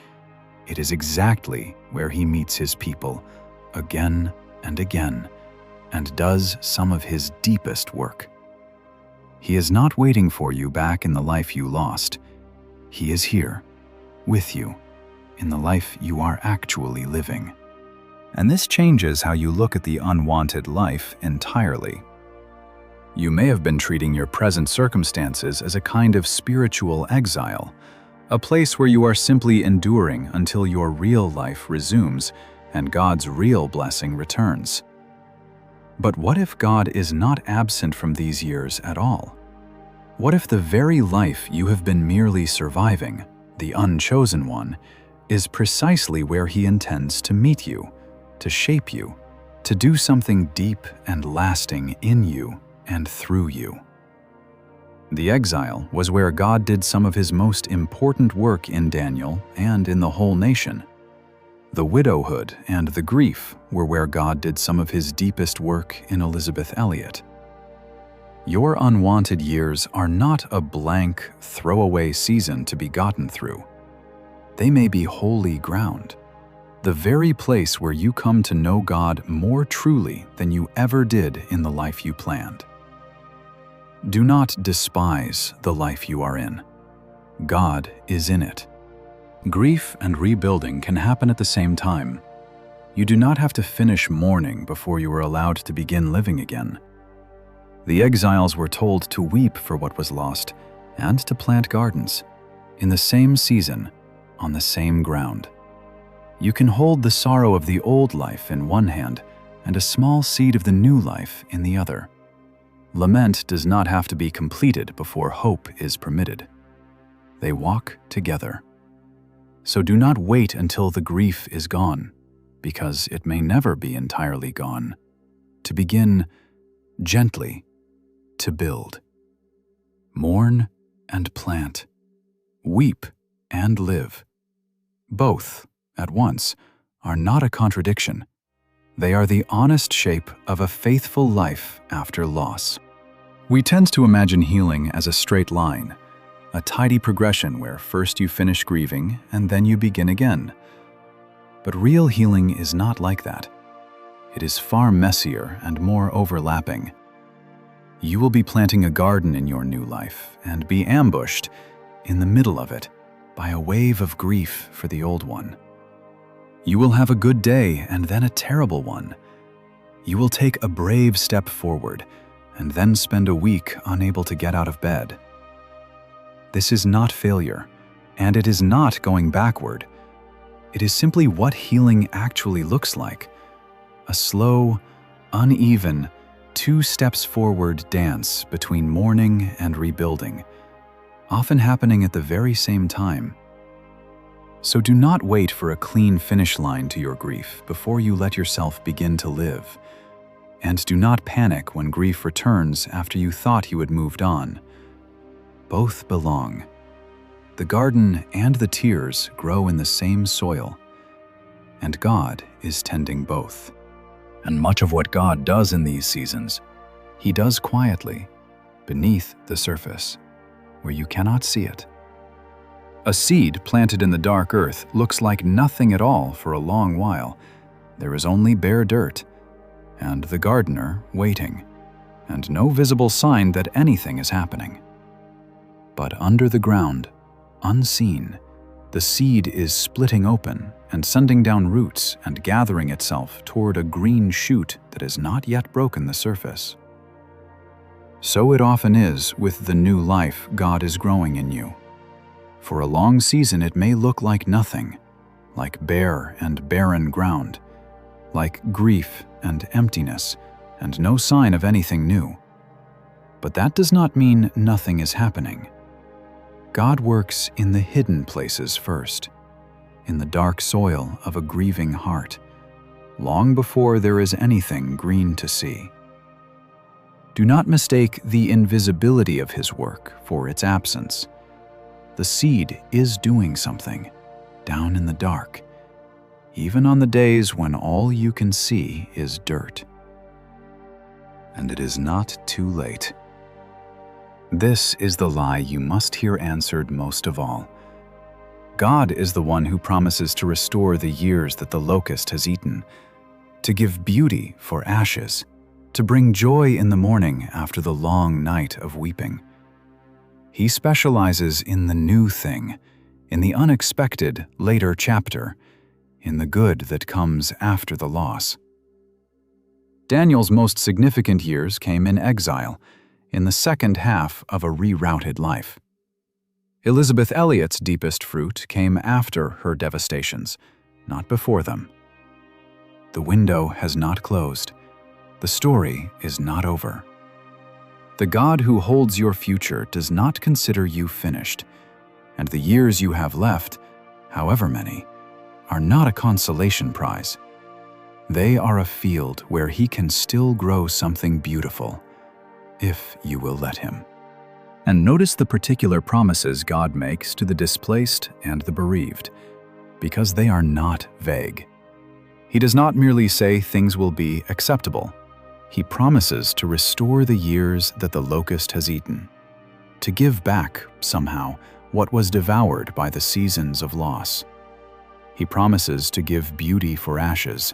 A: It is exactly where He meets His people, again and again, and does some of His deepest work. He is not waiting for you back in the life you lost. He is here, with you, in the life you are actually living. And this changes how you look at the unwanted life entirely. You may have been treating your present circumstances as a kind of spiritual exile, a place where you are simply enduring until your real life resumes and God's real blessing returns. But what if God is not absent from these years at all? What if the very life you have been merely surviving, the unchosen one, is precisely where He intends to meet you, to shape you, to do something deep and lasting in you and through you? The exile was where God did some of His most important work in Daniel and in the whole nation. The widowhood and the grief were where God did some of His deepest work in Elizabeth Elliot. Your unwanted years are not a blank, throwaway season to be gotten through. They may be holy ground, the very place where you come to know God more truly than you ever did in the life you planned. Do not despise the life you are in. God is in it. Grief and rebuilding can happen at the same time. You do not have to finish mourning before you are allowed to begin living again. The exiles were told to weep for what was lost and to plant gardens, in the same season, on the same ground. You can hold the sorrow of the old life in one hand and a small seed of the new life in the other. Lament does not have to be completed before hope is permitted. They walk together. So do not wait until the grief is gone, because it may never be entirely gone, to begin gently to build. Mourn and plant. Weep and live. Both, at once, are not a contradiction. They are the honest shape of a faithful life after loss. We tend to imagine healing as a straight line, a tidy progression where first you finish grieving and then you begin again. But real healing is not like that. It is far messier and more overlapping. You will be planting a garden in your new life and be ambushed in the middle of it by a wave of grief for the old one. You will have a good day and then a terrible one. You will take a brave step forward and then spend a week unable to get out of bed. This is not failure, and it is not going backward. It is simply what healing actually looks like. A slow, uneven, 2 steps forward dance between mourning and rebuilding, often happening at the very same time. So do not wait for a clean finish line to your grief before you let yourself begin to live. And do not panic when grief returns after you thought you had moved on. Both belong. The garden and the tears grow in the same soil, and God is tending both. And much of what God does in these seasons, He does quietly, beneath the surface, where you cannot see it. A seed planted in the dark earth looks like nothing at all for a long while. There is only bare dirt, and the gardener waiting, and no visible sign that anything is happening. But under the ground, unseen, the seed is splitting open and sending down roots and gathering itself toward a green shoot that has not yet broken the surface. So it often is with the new life God is growing in you. For a long season it may look like nothing, like bare and barren ground, like grief and emptiness, and no sign of anything new. But that does not mean nothing is happening. God works in the hidden places first, in the dark soil of a grieving heart, long before there is anything green to see. Do not mistake the invisibility of His work for its absence. The seed is doing something, down in the dark, even on the days when all you can see is dirt. And it is not too late. This is the lie you must hear answered most of all. God is the one who promises to restore the years that the locust has eaten, to give beauty for ashes, to bring joy in the morning after the long night of weeping. He specializes in the new thing, in the unexpected later chapter, in the good that comes after the loss. Daniel's most significant years came in exile, in the second half of a rerouted life. Elizabeth Elliot's deepest fruit came after her devastations, not before them. The window has not closed. The story is not over. The God who holds your future does not consider you finished, and the years you have left, however many, are not a consolation prize. They are a field where He can still grow something beautiful, if you will let Him. And notice the particular promises God makes to the displaced and the bereaved, because they are not vague. He does not merely say things will be acceptable. He promises to restore the years that the locust has eaten, to give back, somehow, what was devoured by the seasons of loss. He promises to give beauty for ashes,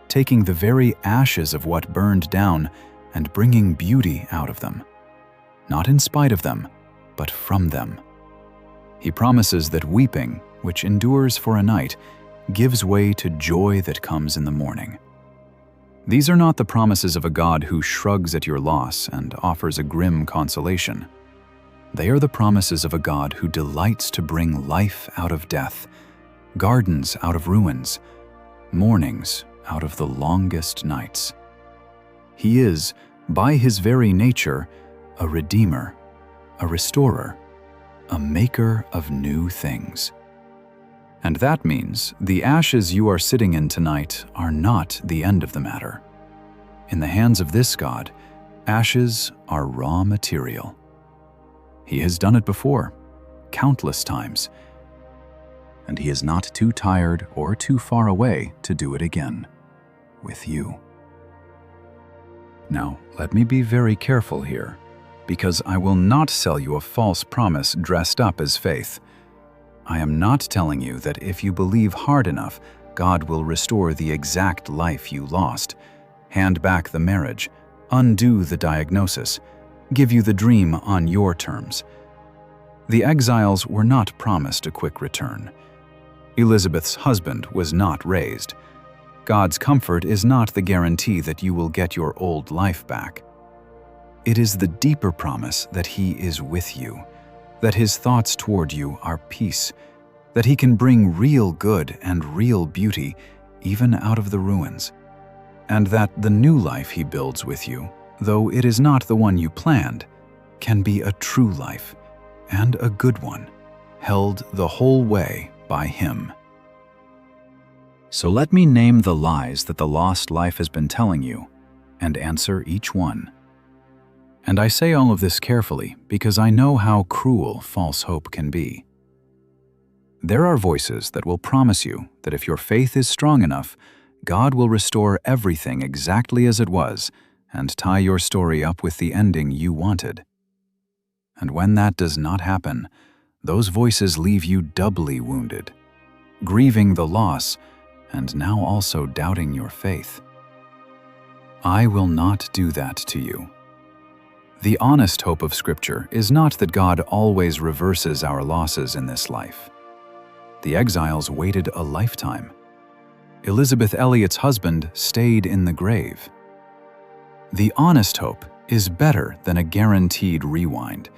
A: taking the very ashes of what burned down and bringing beauty out of them. Not in spite of them, but from them. He promises that weeping, which endures for a night, gives way to joy that comes in the morning. These are not the promises of a God who shrugs at your loss and offers a grim consolation. They are the promises of a God who delights to bring life out of death, gardens out of ruins, mornings out of the longest nights. He is, by His very nature, a redeemer, a restorer, a maker of new things. And that means the ashes you are sitting in tonight are not the end of the matter. In the hands of this God, ashes are raw material. He has done it before, countless times, and He is not too tired or too far away to do it again, with you. Now, let me be very careful here. because I will not sell you a false promise dressed up as faith. I am not telling you that if you believe hard enough, God will restore the exact life you lost, hand back the marriage, undo the diagnosis, give you the dream on your terms. The exiles were not promised a quick return. Elizabeth's husband was not raised. God's comfort is not the guarantee that you will get your old life back. It is the deeper promise that He is with you, that His thoughts toward you are peace, that He can bring real good and real beauty even out of the ruins, and that the new life He builds with you, though it is not the one you planned, can be a true life and a good one, held the whole way by Him. So let me name the lies that the lost life has been telling you and answer each one. And I say all of this carefully because I know how cruel false hope can be. There are voices that will promise you that if your faith is strong enough, God will restore everything exactly as it was and tie your story up with the ending you wanted. And when that does not happen, those voices leave you doubly wounded, grieving the loss and now also doubting your faith. I will not do that to you. The honest hope of Scripture is not that God always reverses our losses in this life. The exiles waited a lifetime. Elizabeth Elliot's husband stayed in the grave. The honest hope is better than a guaranteed rewind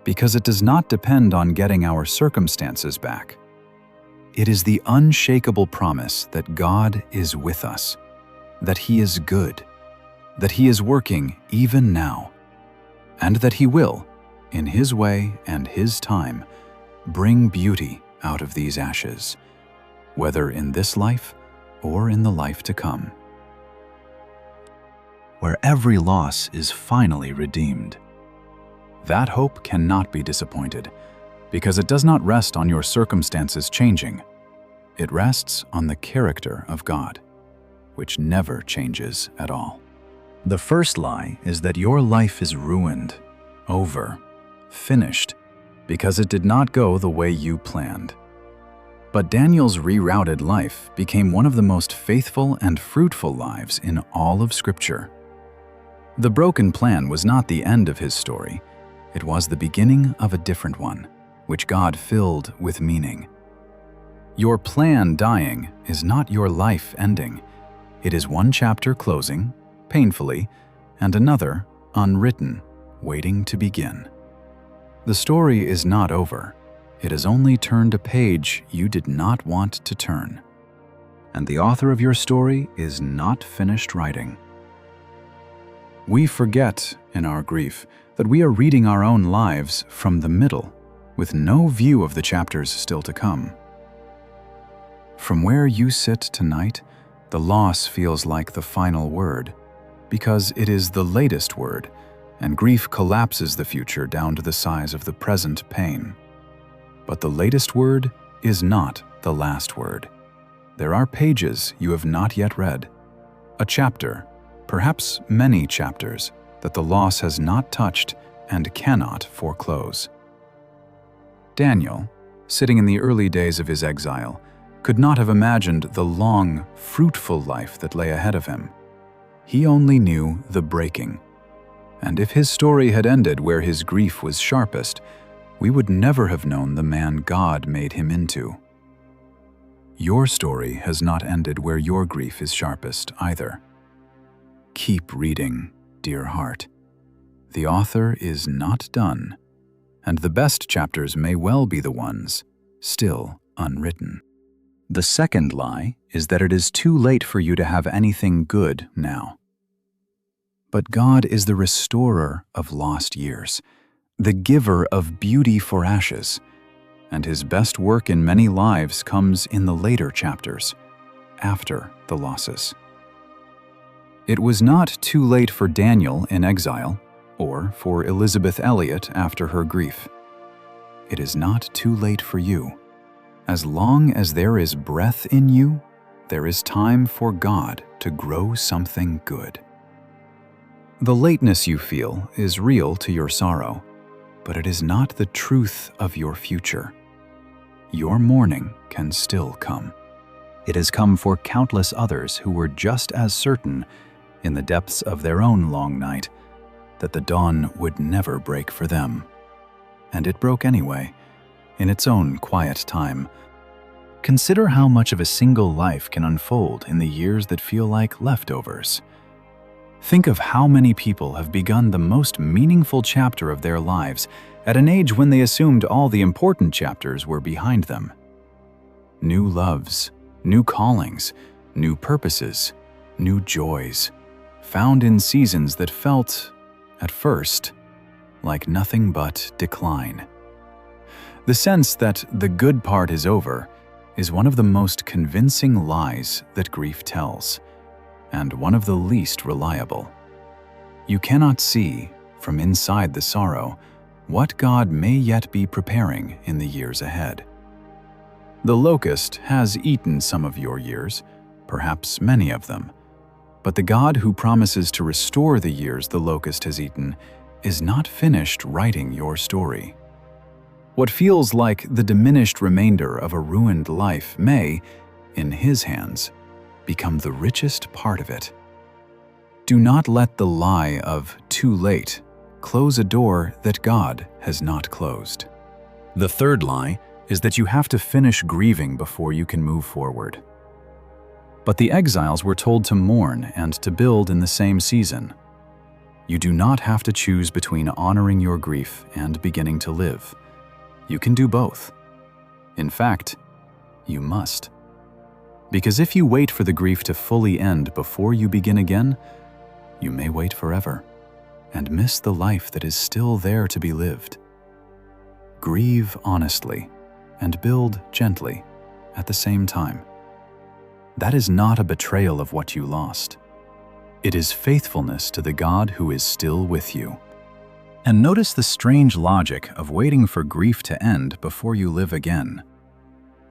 A: because it does not depend on getting our circumstances back. It is the unshakable promise that God is with us, that He is good, that He is working even now, and that He will, in His way and His time, bring beauty out of these ashes, whether in this life or in the life to come, where every loss is finally redeemed. That hope cannot be disappointed, because it does not rest on your circumstances changing. It rests on the character of God, which never changes at all. The first lie is that your life is ruined, over, finished, because it did not go the way you planned. But Daniel's rerouted life became one of the most faithful and fruitful lives in all of Scripture. The broken plan was not the end of his story. It was the beginning of a different one, which God filled with meaning. Your plan dying is not your life ending. It is one chapter closing, painfully, and another, unwritten, waiting to begin. The story is not over. It has only turned a page you did not want to turn. And the author of your story is not finished writing. We forget, in our grief, that we are reading our own lives from the middle, with no view of the chapters still to come. From where you sit tonight, the loss feels like the final word, because it is the latest word, and grief collapses the future down to the size of the present pain. But the latest word is not the last word. There are pages you have not yet read, a chapter, perhaps many chapters, that the loss has not touched and cannot foreclose. Daniel, sitting in the early days of his exile, could not have imagined the long, fruitful life that lay ahead of him. He only knew the breaking. And if his story had ended where his grief was sharpest, we would never have known the man God made him into. Your story has not ended where your grief is sharpest either. Keep reading, dear heart. The author is not done, and the best chapters may well be the ones still unwritten. The second lie is that it is too late for you to have anything good now. But God is the restorer of lost years, the giver of beauty for ashes, and His best work in many lives comes in the later chapters, after the losses. It was not too late for Daniel in exile, or for Elizabeth Elliot after her grief. It is not too late for you. As long as there is breath in you, there is time for God to grow something good. The lateness you feel is real to your sorrow, but it is not the truth of your future. Your morning can still come. It has come for countless others who were just as certain, in the depths of their own long night, that the dawn would never break for them. And it broke anyway, in its own quiet time. Consider how much of a single life can unfold in the years that feel like leftovers. Think of how many people have begun the most meaningful chapter of their lives at an age when they assumed all the important chapters were behind them. New loves, new callings, new purposes, new joys, found in seasons that felt, at first, like nothing but decline. The sense that the good part is over is one of the most convincing lies that grief tells, and one of the least reliable. You cannot see, from inside the sorrow, what God may yet be preparing in the years ahead. The locust has eaten some of your years, perhaps many of them, but the God who promises to restore the years the locust has eaten is not finished writing your story. What feels like the diminished remainder of a ruined life may, in His hands, become the richest part of it. Do not let the lie of too late close a door that God has not closed. The third lie is that you have to finish grieving before you can move forward. But the exiles were told to mourn and to build in the same season. You do not have to choose between honoring your grief and beginning to live. You can do both. In fact, you must. Because if you wait for the grief to fully end before you begin again, you may wait forever and miss the life that is still there to be lived. Grieve honestly and build gently at the same time. That is not a betrayal of what you lost. It is faithfulness to the God who is still with you. And notice the strange logic of waiting for grief to end before you live again.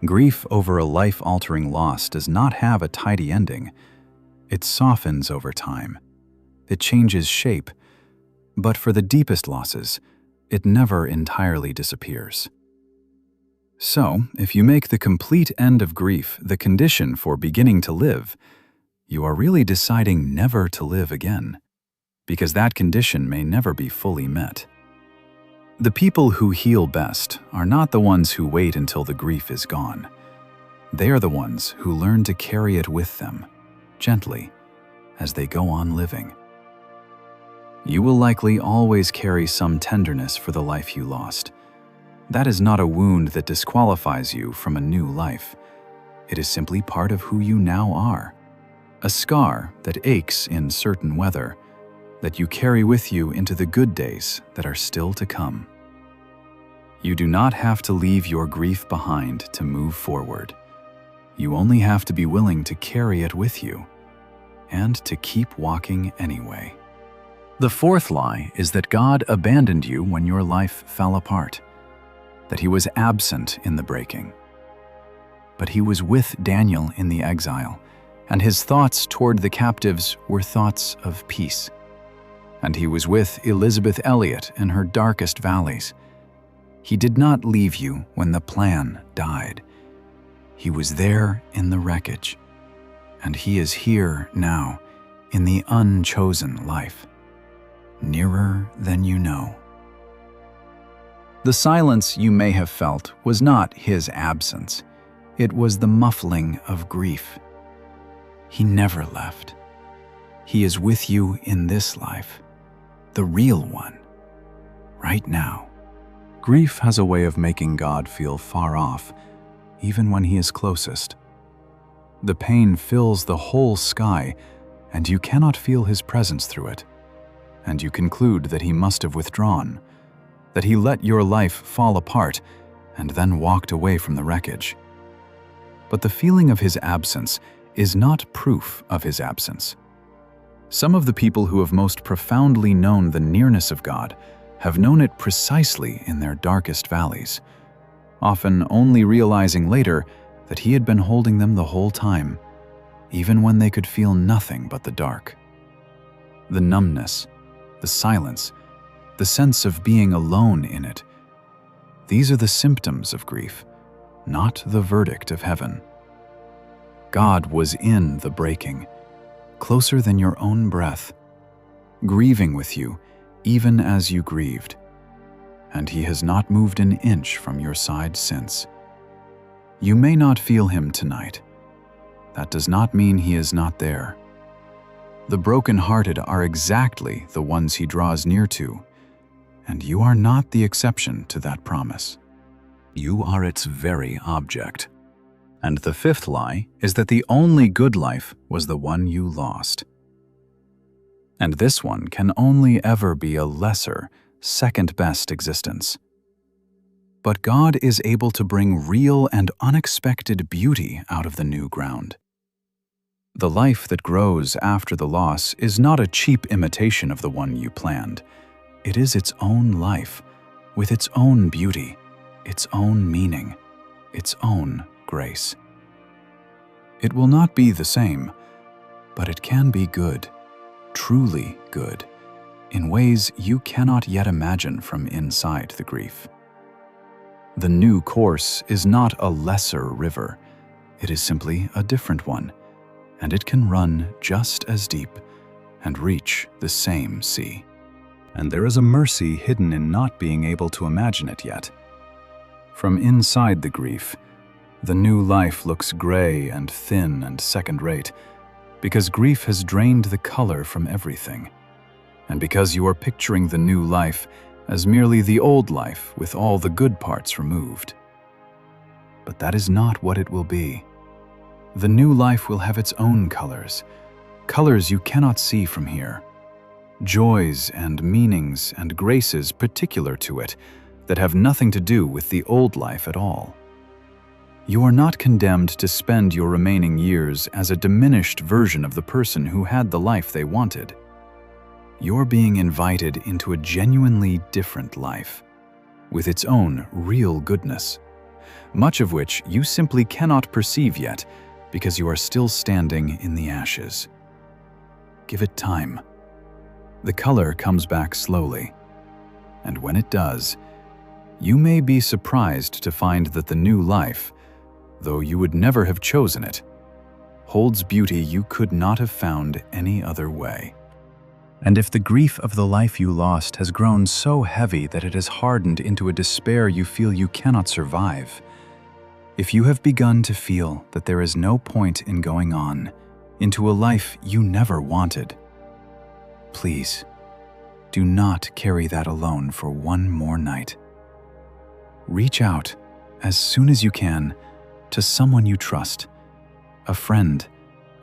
A: Grief over a life-altering loss does not have a tidy ending. It softens over time. It changes shape. But for the deepest losses, it never entirely disappears. So, if you make the complete end of grief the condition for beginning to live, you are really deciding never to live again, because that condition may never be fully met. The people who heal best are not the ones who wait until the grief is gone. They are the ones who learn to carry it with them, gently, as they go on living. You will likely always carry some tenderness for the life you lost. That is not a wound that disqualifies you from a new life. It is simply part of who you now are. A scar that aches in certain weather, that you carry with you into the good days that are still to come. You do not have to leave your grief behind to move forward. You only have to be willing to carry it with you, and to keep walking anyway. The fourth lie is that God abandoned you when your life fell apart, that He was absent in the breaking. But He was with Daniel in the exile, and his thoughts toward the captives were thoughts of peace. And He was with Elizabeth Elliot in her darkest valleys. He did not leave you when the plan died. He was there in the wreckage, and He is here now in the unchosen life, nearer than you know. The silence you may have felt was not His absence. It was the muffling of grief. He never left. He is with you in this life, the real one, right now. Grief has a way of making God feel far off, even when He is closest. The pain fills the whole sky, and you cannot feel His presence through it. And you conclude that He must have withdrawn, that He let your life fall apart and then walked away from the wreckage. But the feeling of His absence is not proof of His absence. Some of the people who have most profoundly known the nearness of God have known it precisely in their darkest valleys, often only realizing later that He had been holding them the whole time, even when they could feel nothing but the dark. The numbness, the silence, the sense of being alone in it. These are the symptoms of grief, not the verdict of heaven. God was in the breaking, closer than your own breath, grieving with you even as you grieved, and He has not moved an inch from your side since. You may not feel Him tonight. That does not mean He is not there. The broken-hearted are exactly the ones He draws near to, and you are not the exception to that promise. You are its very object. And the fifth lie is that the only good life was the one you lost. And this one can only ever be a lesser, second-best existence. But God is able to bring real and unexpected beauty out of the new ground. The life that grows after the loss is not a cheap imitation of the one you planned. It is its own life, with its own beauty, its own meaning, its own grace. It will not be the same, but it can be good, truly good, in ways you cannot yet imagine from inside the grief. The new course is not a lesser river, it is simply a different one, and it can run just as deep and reach the same sea. And there is a mercy hidden in not being able to imagine it yet. From inside the grief, the new life looks gray and thin and second-rate, because grief has drained the color from everything, and because you are picturing the new life as merely the old life with all the good parts removed. But that is not what it will be. The new life will have its own colors, colors you cannot see from here, joys and meanings and graces particular to it that have nothing to do with the old life at all. You are not condemned to spend your remaining years as a diminished version of the person who had the life they wanted. You're being invited into a genuinely different life, with its own real goodness, much of which you simply cannot perceive yet because you are still standing in the ashes. Give it time. The color comes back slowly, and when it does, you may be surprised to find that the new life, though you would never have chosen it, holds beauty you could not have found any other way. And if the grief of the life you lost has grown so heavy that it has hardened into a despair you feel you cannot survive, if you have begun to feel that there is no point in going on into a life you never wanted, please, do not carry that alone for one more night. Reach out, as soon as you can, to someone you trust, a friend,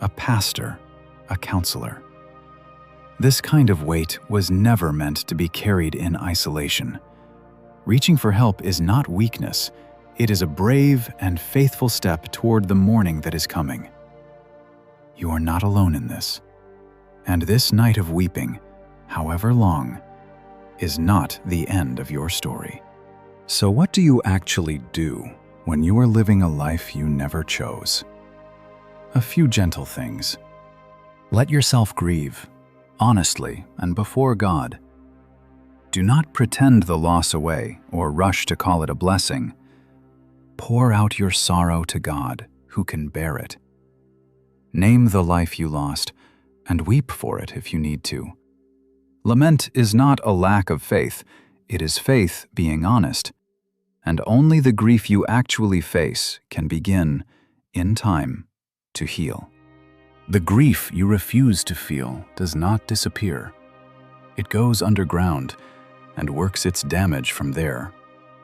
A: a pastor, a counselor. This kind of weight was never meant to be carried in isolation. Reaching for help is not weakness, it is a brave and faithful step toward the morning that is coming. You are not alone in this, and this night of weeping, however long, is not the end of your story. So what do you actually do when you are living a life you never chose? A few gentle things. Let yourself grieve, honestly and before God. Do not pretend the loss away or rush to call it a blessing. Pour out your sorrow to God, who can bear it. Name the life you lost, and weep for it if you need to. Lament is not a lack of faith, it is faith being honest. And only the grief you actually face can begin, in time, to heal. The grief you refuse to feel does not disappear. It goes underground and works its damage from there,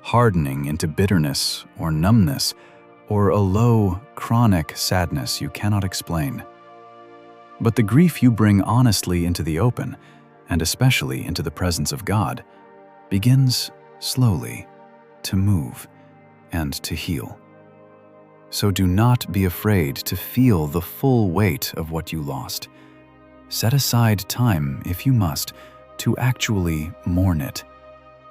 A: hardening into bitterness or numbness or a low, chronic sadness you cannot explain. But the grief you bring honestly into the open, and especially into the presence of God, begins slowly to move and to heal. So do not be afraid to feel the full weight of what you lost. Set aside time, if you must, to actually mourn it,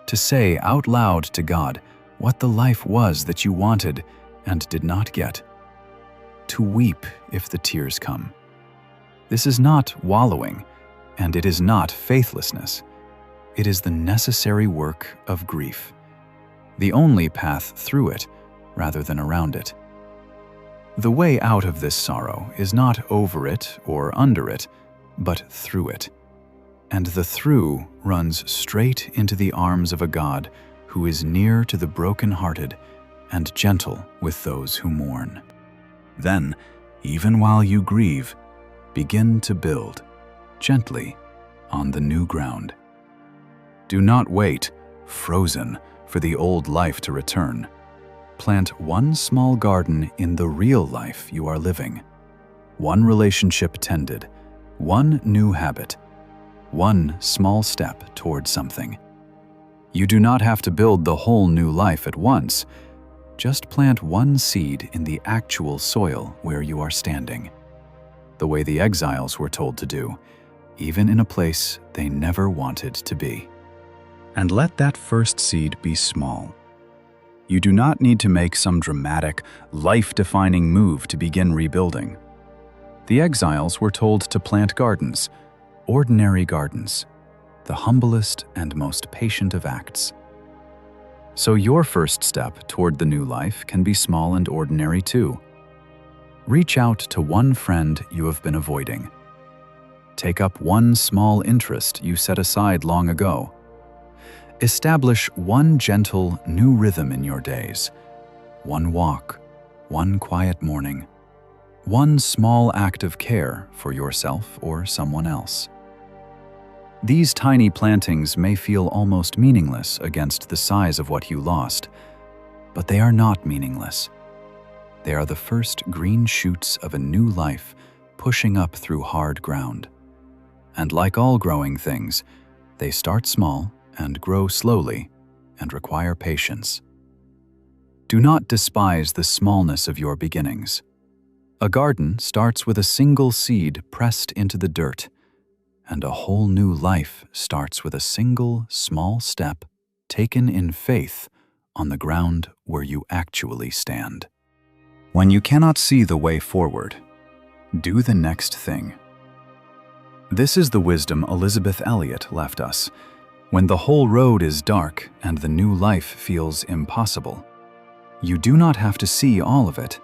A: to say out loud to God what the life was that you wanted and did not get, to weep if the tears come. This is not wallowing, and it is not faithlessness. it is the necessary work of grief, the only path through it rather than around it. The way out of this sorrow is not over it or under it, but through it. And the through runs straight into the arms of a God who is near to the broken-hearted and gentle with those who mourn. Then, even while you grieve, begin to build, gently, on the new ground. Do not wait, frozen, for the old life to return. Plant one small garden in the real life you are living. One relationship tended, one new habit, one small step toward something. You do not have to build the whole new life at once. Just plant one seed in the actual soil where you are standing, the way the exiles were told to do, even in a place they never wanted to be. And let that first seed be small. You do not need to make some dramatic, life-defining move to begin rebuilding. The exiles were told to plant gardens, ordinary gardens, the humblest and most patient of acts. So your first step toward the new life can be small and ordinary too. Reach out to one friend you have been avoiding. Take up one small interest you set aside long ago. Establish one gentle new rhythm in your days. One walk, one quiet morning, one small act of care for yourself or someone else. These tiny plantings may feel almost meaningless against the size of what you lost, but they are not meaningless. They are the first green shoots of a new life pushing up through hard ground. And like all growing things, they start small and grow slowly and require patience. Do not despise the smallness of your beginnings. A garden starts with a single seed pressed into the dirt, and a whole new life starts with a single small step taken in faith on the ground where you actually stand. When you cannot see the way forward, do the next thing. This is the wisdom Elisabeth Elliot left us. When the whole road is dark and the new life feels impossible, you do not have to see all of it.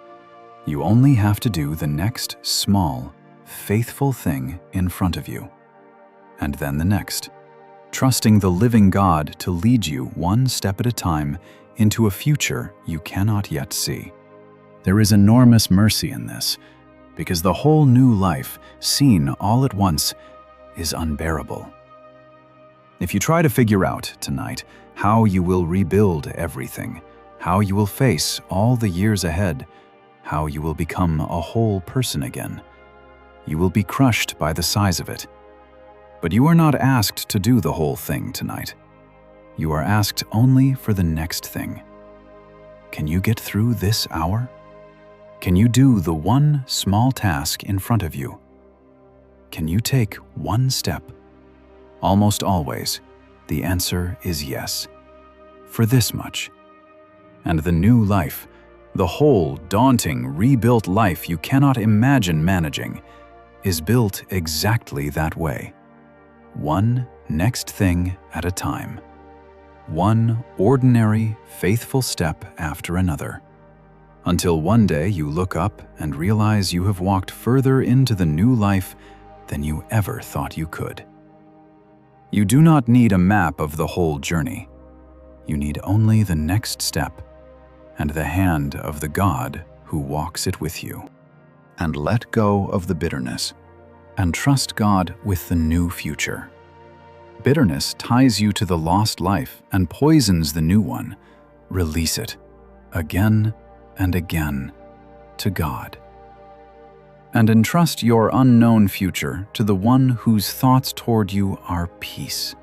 A: You only have to do the next small, faithful thing in front of you. And then the next, trusting the living God to lead you one step at a time into a future you cannot yet see. There is enormous mercy in this, because the whole new life, seen all at once, is unbearable. If you try to figure out tonight how you will rebuild everything, how you will face all the years ahead, how you will become a whole person again, you will be crushed by the size of it. But you are not asked to do the whole thing tonight. You are asked only for the next thing. Can you get through this hour? Can you do the one small task in front of you? Can you take one step? Almost always, the answer is yes. For this much. And the new life, the whole daunting, rebuilt life you cannot imagine managing, is built exactly that way. One next thing at a time. One ordinary, faithful step after another. Until one day you look up and realize you have walked further into the new life than you ever thought you could. You do not need a map of the whole journey. You need only the next step and the hand of the God who walks it with you. And let go of the bitterness and trust God with the new future. Bitterness ties you to the lost life and poisons the new one. Release it, again and again, to God. And entrust your unknown future to the one whose thoughts toward you are peace.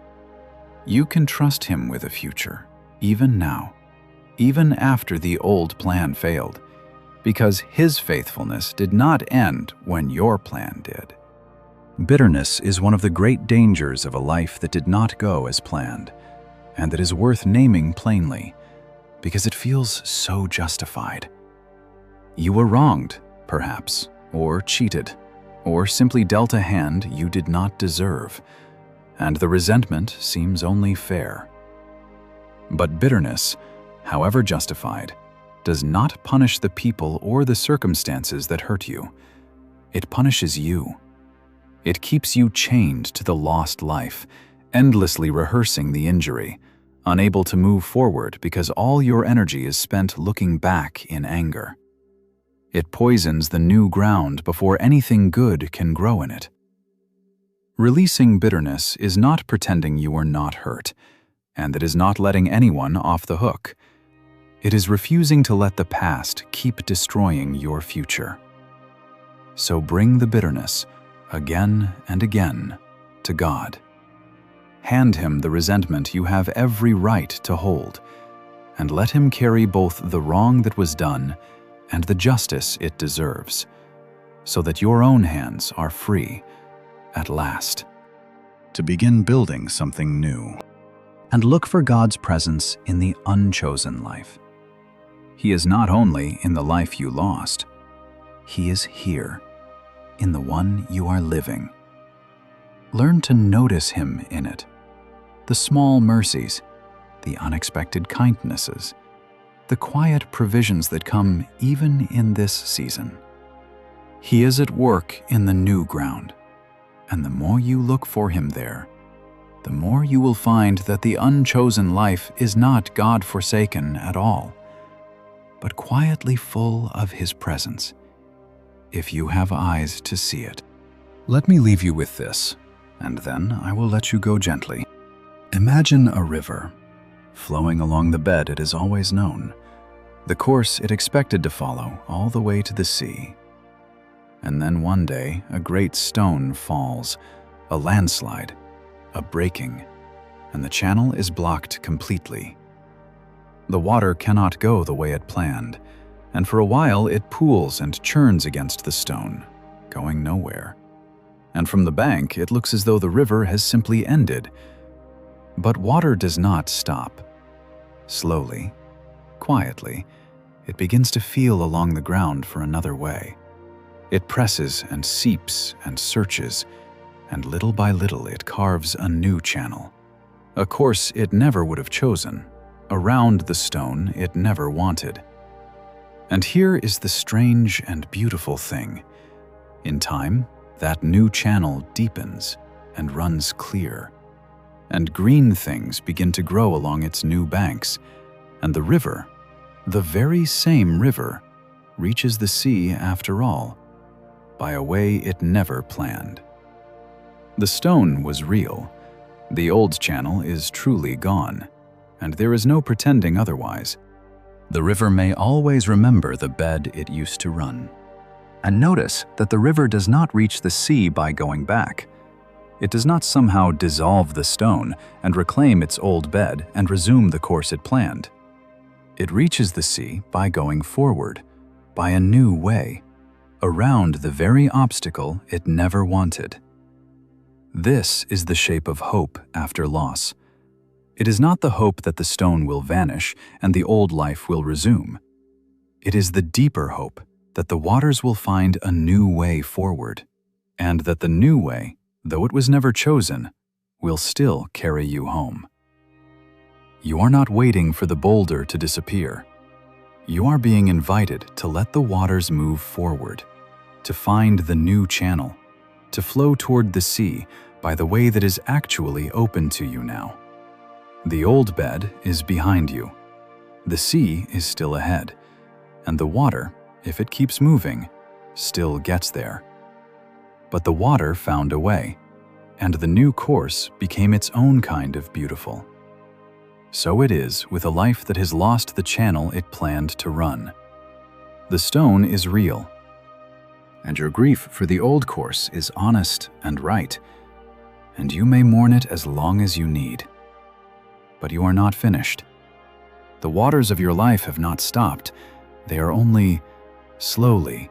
A: You can trust him with a future, even now, even after the old plan failed, because his faithfulness did not end when your plan did. Bitterness is one of the great dangers of a life that did not go as planned, and that is worth naming plainly, because it feels so justified. You were wronged, perhaps, or cheated, or simply dealt a hand you did not deserve, and the resentment seems only fair. But bitterness, however justified, does not punish the people or the circumstances that hurt you. It punishes you. It keeps you chained to the lost life, endlessly rehearsing the injury, unable to move forward because all your energy is spent looking back in anger. It poisons the new ground before anything good can grow in it. Releasing bitterness is not pretending you were not hurt, and it is not letting anyone off the hook. It is refusing to let the past keep destroying your future. So bring the bitterness, again and again, to God. Hand Him the resentment you have every right to hold, and let Him carry both the wrong that was done and the justice it deserves, so that your own hands are free, at last, to begin building something new. And look for God's presence in the unchosen life. He is not only in the life you lost, He is here, in the one you are living. Learn to notice Him in it, the small mercies, the unexpected kindnesses, the quiet provisions that come even in this season. He is at work in the new ground, and the more you look for Him there, the more you will find that the unchosen life is not God-forsaken at all, but quietly full of His presence, if you have eyes to see it. Let me leave you with this, and then I will let you go gently. Imagine a river, flowing along the bed it has always known, the course it expected to follow all the way to the sea. And then one day, a great stone falls, a landslide, a breaking, and the channel is blocked completely. The water cannot go the way it planned, and for a while it pools and churns against the stone, going nowhere. And from the bank, it looks as though the river has simply ended. But water does not stop. Slowly, quietly, it begins to feel along the ground for another way. It presses and seeps and searches, and little by little it carves a new channel, a course it never would have chosen, around the stone it never wanted. And here is the strange and beautiful thing. In time, that new channel deepens and runs clear, and green things begin to grow along its new banks, and the river, the very same river, reaches the sea after all, by a way it never planned. The stone was real. The old channel is truly gone, and there is no pretending otherwise. The river may always remember the bed it used to run. And notice that the river does not reach the sea by going back. It does not somehow dissolve the stone and reclaim its old bed and resume the course it planned. It reaches the sea by going forward, by a new way, around the very obstacle it never wanted. This is the shape of hope after loss. It is not the hope that the stone will vanish and the old life will resume. It is the deeper hope that the waters will find a new way forward, and that the new way, though it was never chosen, will still carry you home. You are not waiting for the boulder to disappear. You are being invited to let the waters move forward, to find the new channel, to flow toward the sea by the way that is actually open to you now. The old bed is behind you. The sea is still ahead, and the water, if it keeps moving, still gets there. But the water found a way, and the new course became its own kind of beautiful. So it is with a life that has lost the channel it planned to run. The stone is real, and your grief for the old course is honest and right, and you may mourn it as long as you need. But you are not finished. The waters of your life have not stopped. They are only slowly,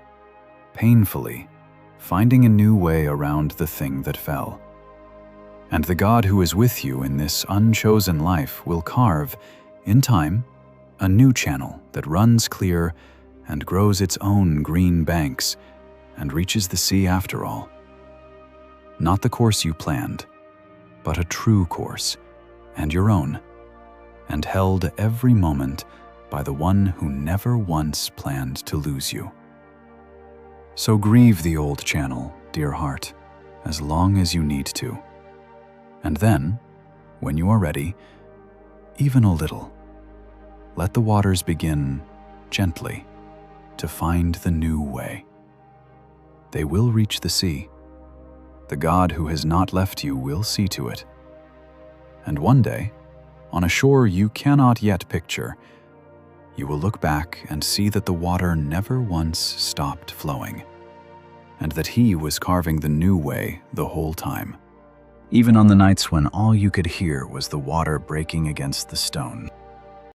A: painfully, finding a new way around the thing that fell. And the God who is with you in this unchosen life will carve, in time, a new channel that runs clear and grows its own green banks and reaches the sea after all. Not the course you planned, but a true course, and your own, and held every moment by the one who never once planned to lose you. So grieve the old channel, dear heart, as long as you need to. And then, when you are ready, even a little, let the waters begin gently to find the new way. They will reach the sea. The God who has not left you will see to it. And one day, on a shore you cannot yet picture, you will look back and see that the water never once stopped flowing, and that He was carving the new way the whole time, even on the nights when all you could hear was the water breaking against the stone.